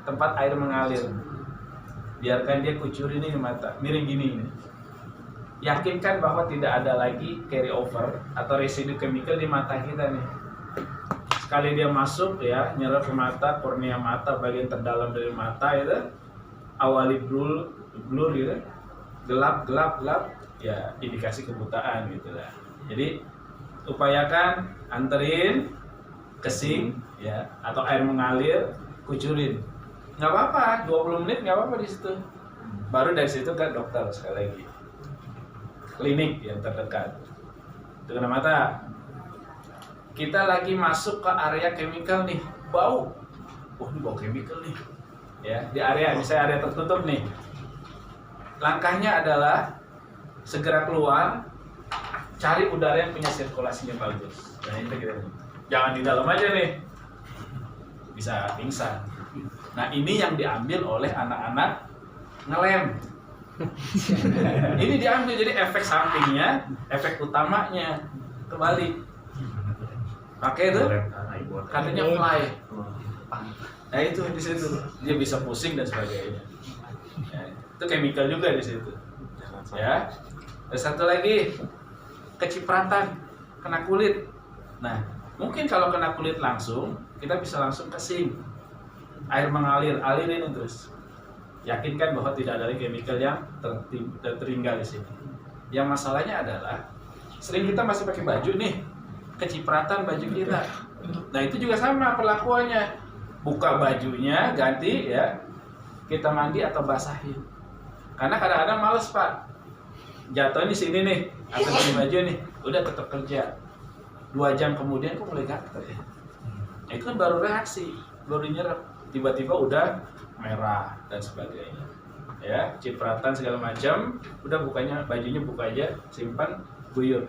tempat air mengalir. Biarkan dia kucurin ini mata, miring gini nih. Yakinkan bahwa tidak ada lagi carry over atau residu chemical di mata kita nih. Sekali dia masuk ya, nyerap ke mata, kornea mata, bagian terdalam dari mata itu, awali blur gitu, gelap, ya indikasi kebutaan gitu lah. Jadi upayakan anterin ke sink ya, atau air mengalir, kucurin. Nggak apa-apa, 20 menit nggak apa-apa di situ. Baru dari situ ke dokter sekali lagi. Klinik yang terdekat. Itu kena mata. Kita lagi masuk ke area chemical nih, bau. Ini bau chemical nih. Ya, di area misalnya area tertutup nih. Langkahnya adalah segera keluar, cari udara yang punya sirkulasinya bagus. Nah itu kita, jangan di dalam aja nih, bisa pingsan. Nah ini yang diambil oleh anak-anak ngelem. Ini diambil, jadi efek sampingnya, efek utamanya kebalik. Pakai itu, katanya fly. Nah itu di situ dia bisa pusing dan sebagainya. Ya, itu chemical juga di situ. Ya. Dan satu lagi, kecipratan, kena kulit. Nah, mungkin kalau kena kulit langsung, kita bisa langsung ke sink. Air mengalir, alirin terus. Yakinkan bahwa tidak ada chemical yang tertinggal di sini. Yang masalahnya adalah, sering kita masih pakai baju nih, kecipratan baju kita. Nah, itu juga sama perlakuannya. Buka bajunya, ganti ya, kita mandi atau basahin. Karena kadang-kadang males Pak. Jatuh di sini nih, atau di baju nih, udah tetap kerja. 2 jam kemudian kok mulai gatel ya. Nah, itu kan baru reaksi, baru nyerap, tiba-tiba udah merah dan sebagainya. Ya, cipratan segala macam, udah bukanya bajunya buka aja, simpan, guyur.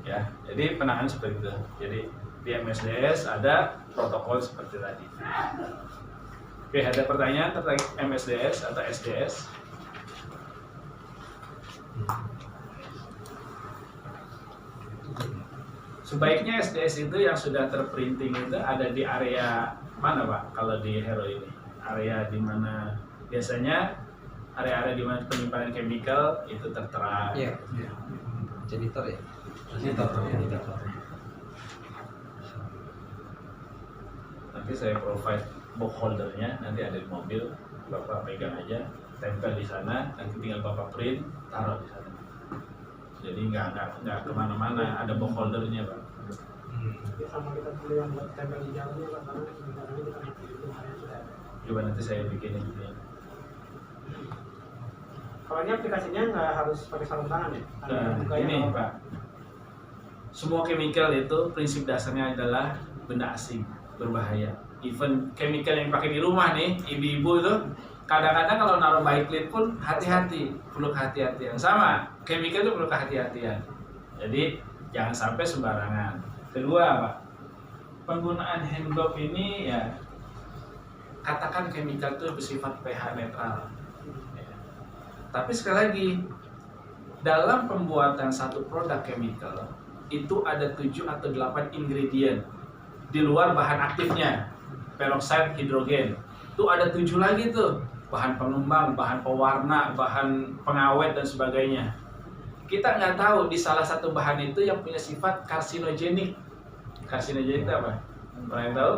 Ya, jadi penanganan seperti itu. Jadi di MSDS ada protokol seperti tadi. Oke, ada pertanyaan tentang MSDS atau SDS? Sebaiknya SDS itu yang sudah terprinting itu ada di area mana Pak? Kalau di Hero ini, area di mana biasanya area-area di mana penyimpanan chemical itu tertera. Iya. Janitor ya. Nanti saya provide box holdernya, nanti ada di mobil, Bapak pegang aja, tempel di sana, nanti tinggal Bapak print, taruh di sana. Jadi nggak kemana-mana, ada box holdernya Pak. Sama kita perlu yang buat tempel di jalannya Pak, karena sebenarnya kita itu hanya sudah ada. Coba nanti saya bikinin gitu ya. Kalau ini aplikasinya nggak harus pakai sarung tangan ya? Nah, ini Pak, semua chemical itu prinsip dasarnya adalah benda asing, berbahaya. Even chemical yang pakai di rumah nih, ibu-ibu itu kadang-kadang kalau naruh baiklit pun hati-hati, perlu kehati-hatian. Sama, chemical itu perlu kehati-hatian. Jadi jangan sampai sembarangan. Kedua Pak, penggunaan hand glove ini ya, katakan chemical itu bersifat pH netral. Tapi sekali lagi, dalam pembuatan satu produk chemical itu ada 7 atau 8 ingredient di luar bahan aktifnya, peroksida hidrogen. Itu ada 7 lagi tuh, bahan pengembang, bahan pewarna, bahan pengawet dan sebagainya. Kita nggak tahu di salah satu bahan itu yang punya sifat karsinogenik. Karsinogenik itu apa? Pernah yang tahu?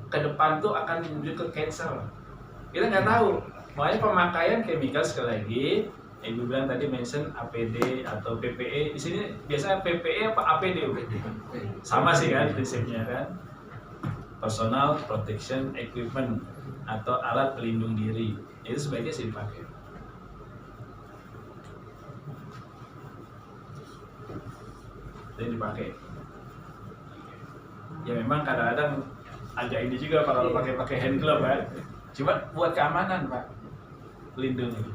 Ke depan tuh akan menuju ke cancer. Kita nggak tahu. Makanya pemakaian chemical sekali lagi, Ibu bilang tadi mention APD atau PPE. Di sini biasanya PPE apa APD? Sama sih kan prinsipnya kan. Personal Protection Equipment atau alat pelindung diri. Itu sebaiknya sih dipakai. Jadi dipakai. Ya memang kadang-kadang agak ini juga Pak kalau pakai hand glove kan. Cuma buat keamanan Pak. Pelindung gitu.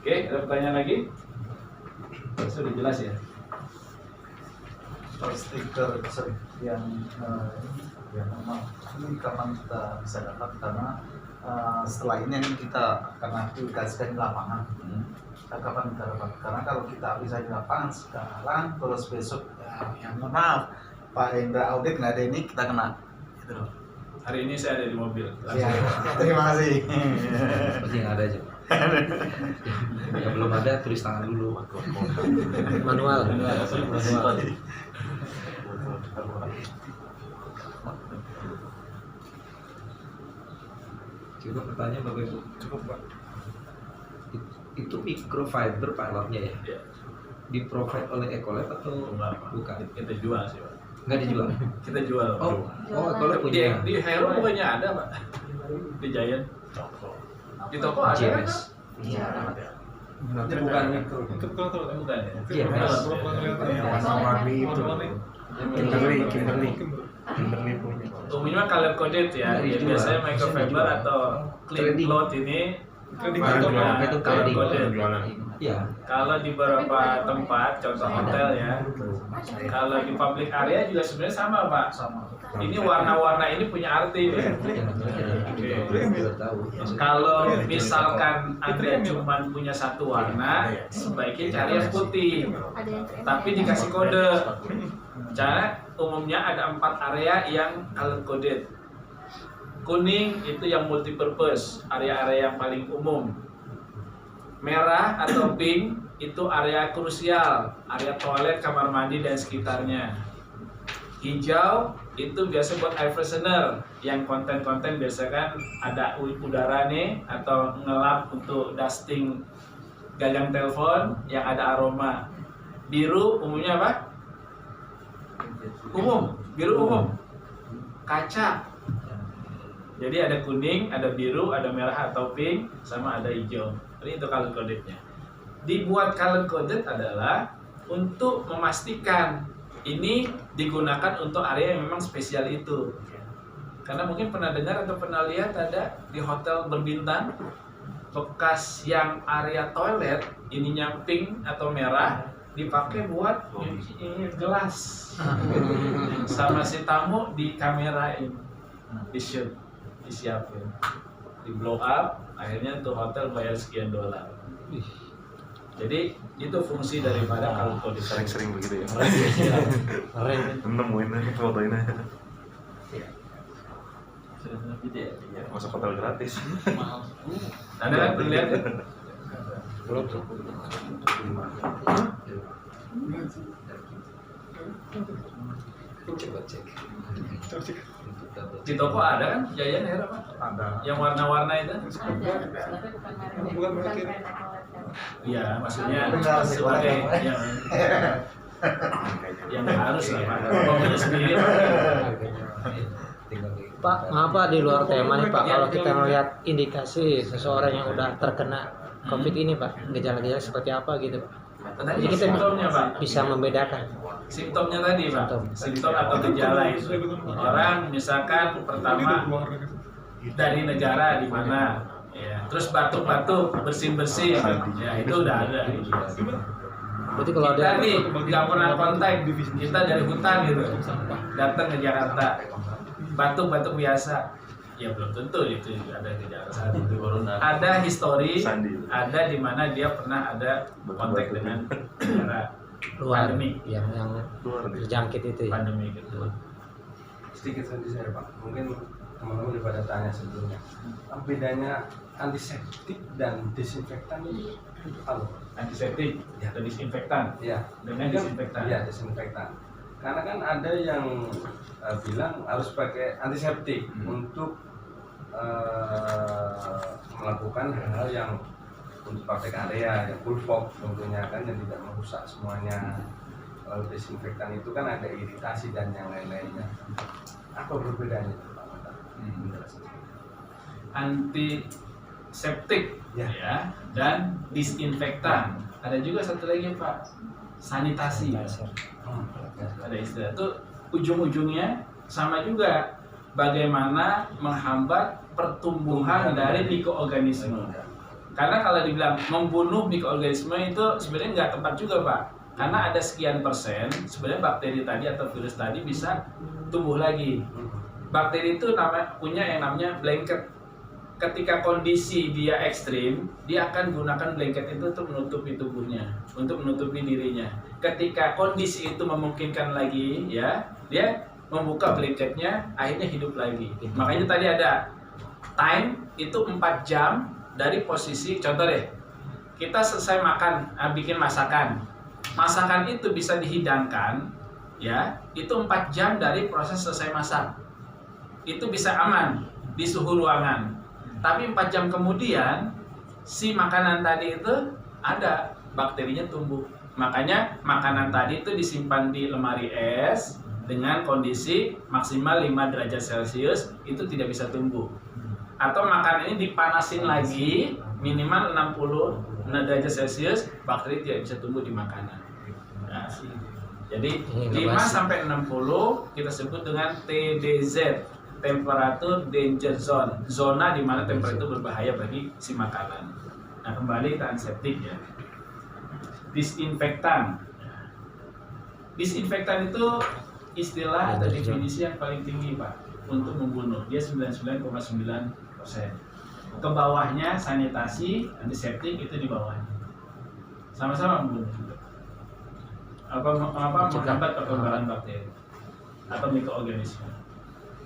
Oke, ada pertanyaan lagi? Sudah jelas ya? Kalau stiker yang memang ini kapan kita bisa dapat karena setelah ini kita akan aplikasikan di lapangan. Kapan kita dapat? Karena kalau kita bisa di lapangan sekarang, terus besok ya mohon maaf Pak Hendra audit nggak ada ini, kita kena gitu loh. Hari ini saya ada di mobil. Ya, terima kasih. Pasti yang ada aja. Yang belum ada tulis tangan dulu. Manual. Coba pertanyaan Bapak Ibu. Cukup Pak. Itu microfiber Pak lotnya ya? Ya. Di provide oleh Ecolab atau Enggak, Pak. bukan? Kita jual sih Pak. Nggak dijual? Kita jual. Oh, Ecolab Di, punya. di Hero bukannya ada Pak. Di Giant. Di toko ada kan? JMS. Iya. Itu bukan mikro. Bukan ya? Iya, Mas. Warna-warni itu. Kimberly punya. Umumnya color coded ya. Nggak Jadi dijual. biasanya microfiber atau clean Trading. cloth ini Jualan. Itu color trading. coded. Iya. Kalau di beberapa tempat, contoh hotel ya, kalau di public area juga sebenarnya sama Pak. Ini warna-warna ini punya arti nih. Kalau misalkan Anda cuma punya satu warna, sebaiknya cari yang putih, Ada yang tapi dikasih kode. Cara umumnya ada 4 area yang color coded. Kuning itu yang multipurpose, area-area yang paling umum. Merah atau pink itu area krusial, area toilet, kamar mandi dan sekitarnya. Hijau itu biasa buat air freshener, yang konten-konten biasa kan ada udara nih atau ngelap untuk dusting gagang telepon yang ada aroma. Biru umumnya apa? Biru umum. Kaca. Jadi ada kuning, ada biru, ada merah atau pink, sama ada hijau. Jadi itu color codednya. Dibuat color coded adalah untuk memastikan ini digunakan untuk area yang memang spesial itu. Karena mungkin pernah dengar atau pernah lihat ada di hotel berbintang bekas yang area toilet ininya pink atau merah dipakai buat nyuci gelas. Sama si tamu di kamerain, di shoot, disiapin. di blow up, akhirnya tuh hotel bayar sekian dolar. Jadi itu fungsi daripada kalau kondisi Sering-sering begitu ya. Keren. Nemuin foto ini. Iya. Masuk hotel gratis. Ada kan lihat? Belum tuh. Coba cek. Di toko ada kan Giant Hair apa? Ada. Yang warna-warna itu? Ada, tapi bukan merek atau Iya, maksudnya Benar, sebagai yang harus lah Pak. Pokoknya sendiri Pak. Pak, ngapa di luar tema nih Pak? Kalau kita melihat indikasi seseorang yang udah terkena COVID ini Pak, gejala-gejala seperti apa gitu Pak? Tadi kita simptomnya Pak. Bisa membedakan. Simptomnya tadi Pak. Simptom. Simptom atau gejala itu. Orang misalkan pertama dari negara di mana, ya, terus batuk-batuk, bersin-bersin, ya itu udah ada. Berarti kalau Kita ada nih nggak pernah kontak, kita dari hutan gitu, datang ke Jakarta, batuk-batuk biasa, ya belum tentu itu ada gejala. Ada histori, ada di mana dia pernah ada kontak dengan negara luar pandemi, yang terjangkit itu ya. pandemi gitu. Sedikit saja saya Pak, mungkin teman-teman daripada tanya sebelumnya. Bedanya antiseptik dan desinfektan itu apa? Antiseptik atau disinfektan. Ya, Dengan disinfektan. Iya, desinfektan. Karena kan ada yang bilang harus pakai antiseptik untuk melakukan hal-hal yang untuk public area, yang full fog tentunya kan, yang tidak merusak semuanya. Kalau desinfektan itu kan ada iritasi dan yang lain-lainnya. Apa perbedaannya itu Pak? Antiseptik ya, dan disinfektan. Ada juga satu lagi Pak, sanitasi. Ada istilah itu ujung-ujungnya sama juga, bagaimana menghambat pertumbuhan dari mikroorganisme. Karena kalau dibilang membunuh mikroorganisme itu sebenarnya nggak tepat juga Pak. Karena ada sekian persen sebenarnya bakteri tadi atau virus tadi bisa tumbuh lagi. Bakteri itu punya yang namanya blanket. Ketika kondisi dia ekstrim, dia akan gunakan blanket itu untuk menutupi tubuhnya, untuk menutupi dirinya. Ketika kondisi itu memungkinkan lagi, ya, dia membuka blanketnya, akhirnya hidup lagi. Makanya tadi ada time itu 4 jam dari posisi, contoh deh, kita selesai makan, bikin masakan. Masakan itu bisa dihidangkan, ya, itu 4 jam dari proses selesai masak. Itu bisa aman di suhu ruangan. Tapi 4 jam kemudian si makanan tadi itu ada bakterinya tumbuh. Makanya makanan tadi itu disimpan di lemari es dengan kondisi maksimal 5 derajat Celcius, itu tidak bisa tumbuh. Atau makanan ini dipanasin lagi minimal 60 derajat Celcius, bakteri tidak bisa tumbuh di makanan. Nah, jadi 5 sampai 60 kita sebut dengan TDZ, temperatur danger zone, zona di mana temperatur berbahaya bagi si makanan. Nah, kembali ke antiseptik ya. Disinfektan. Disinfektan itu istilah atau definisi yang paling tinggi Pak untuk membunuh. Dia 99,9%. Ke bawahnya sanitasi, antiseptik itu di bawahnya. Sama-sama membunuh. Menghambat perkembangan bakteri atau mikroorganisme.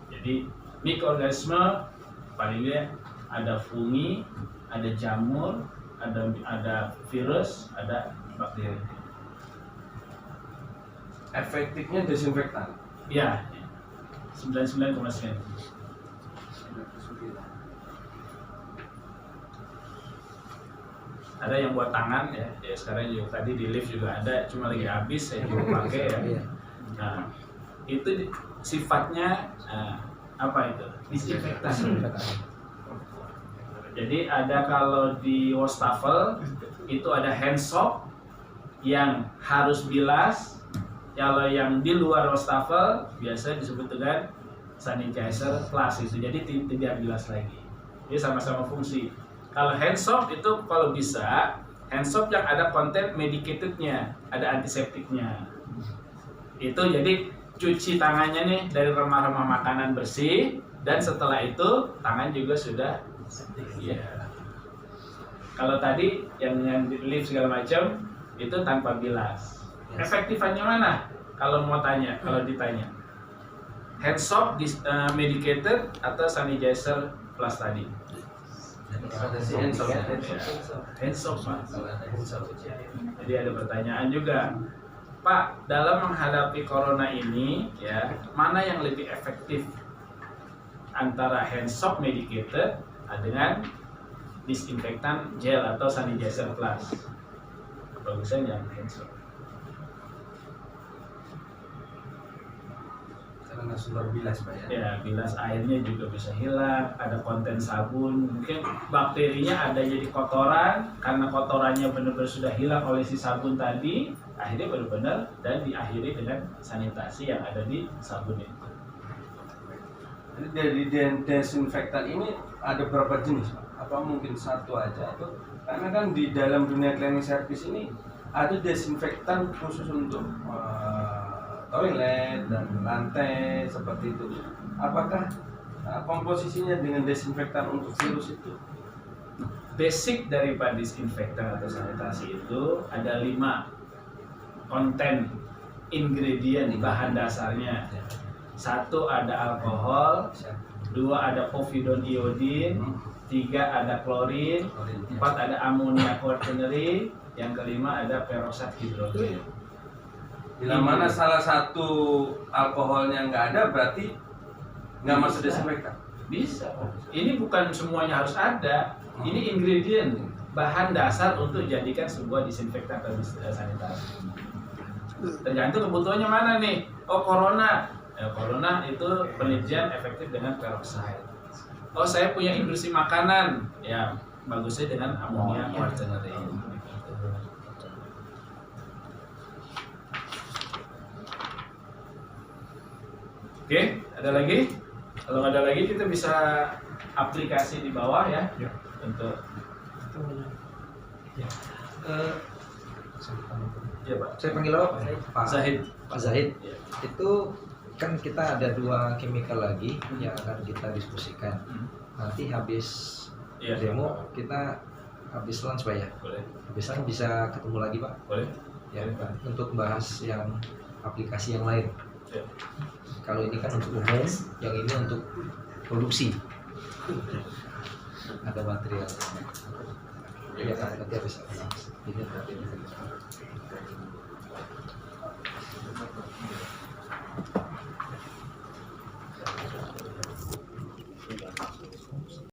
Jadi mikroorganisme paling tidak ada fungi, ada jamur, ada virus, ada bakteri. Efektifnya desinfektan. Ya, 99,9%. Ada yang buat tangan ya, sekarang juga tadi di lift juga ada, cuma lagi habis saya juga pakai ya. Nah, itu sifatnya apa itu? Disinfektan. Jadi ada kalau di wastafel itu ada hand soap yang harus bilas. Kalau yang di luar wastafel biasa disebut dengan sanitizer plus itu. Jadi tidak bilas lagi. Jadi sama-sama fungsi. Kalau hand soap itu kalau bisa hand soap yang ada konten medicatednya, ada antiseptiknya. Itu jadi cuci tangannya nih dari remah-remah makanan bersih, dan setelah itu tangan juga sudah Iya. Kalau tadi yang dengan lift segala macam itu tanpa bilas. Efektifannya mana? Kalau mau tanya, kalau ditanya, hand soap, medicated atau sanitizer plus tadi? Hand soap, Pak. Jadi ada pertanyaan juga, Pak, dalam menghadapi corona ini, ya, mana yang lebih efektif antara hand soap medicated dengan disinfektan gel atau sanitizer plus? Bagusnya yang hand soap. Karena sumber bilas Pak ya. Ya, bilas airnya juga bisa hilang, ada konten sabun, mungkin bakterinya ada jadi kotoran, karena kotorannya benar-benar sudah hilang oleh si sabun tadi, akhirnya benar-benar dan diakhiri dengan sanitasi yang ada di sabun itu. Jadi dari desinfektan ini ada berapa jenis Pak? Apa mungkin satu aja atau karena kan di dalam dunia cleaning service ini ada desinfektan khusus untuk toilet dan lantai seperti itu. Apakah komposisinya dengan desinfektan untuk virus itu? Basic daripada disinfektan atau sanitasi itu ada 5 konten ingredient bahan dasarnya. 1 ada alkohol, 2 ada povidone iodine, 3 ada klorin, 4 ada amonia quaternary, yang kelima ada peroksida hidrogen. Bila mana salah satu alkoholnya nggak ada berarti nggak masuk desinfektan? Bisa. Ini bukan semuanya harus ada. Ini ingredient, bahan dasar untuk jadikan sebuah disinfektan atau sanitasi. Tergantung kebutuhannya mana nih. Oh, corona. Ya, corona itu penelitian efektif dengan peroksida. Oh, saya punya industri makanan. Ya, bagusnya dengan amonia quaternary. Oke, ada lagi? Kalau ada lagi kita bisa aplikasi di bawah ya, untuk Ya, Pak. saya panggil apa? Pak Zahid. Pak Zahid. Ya. Itu kan kita ada 2 chemical lagi yang akan kita diskusikan. Nanti habis Iya. demo kita habis lunch Pak ya. Boleh. Habis lunch bisa ketemu lagi Pak. Boleh. Ya, untuk bahas yang aplikasi yang lain. Ya. Kalau ini kan untuk umum, yang ini untuk produksi. Ada material. Ya, nanti habis lunch. Ini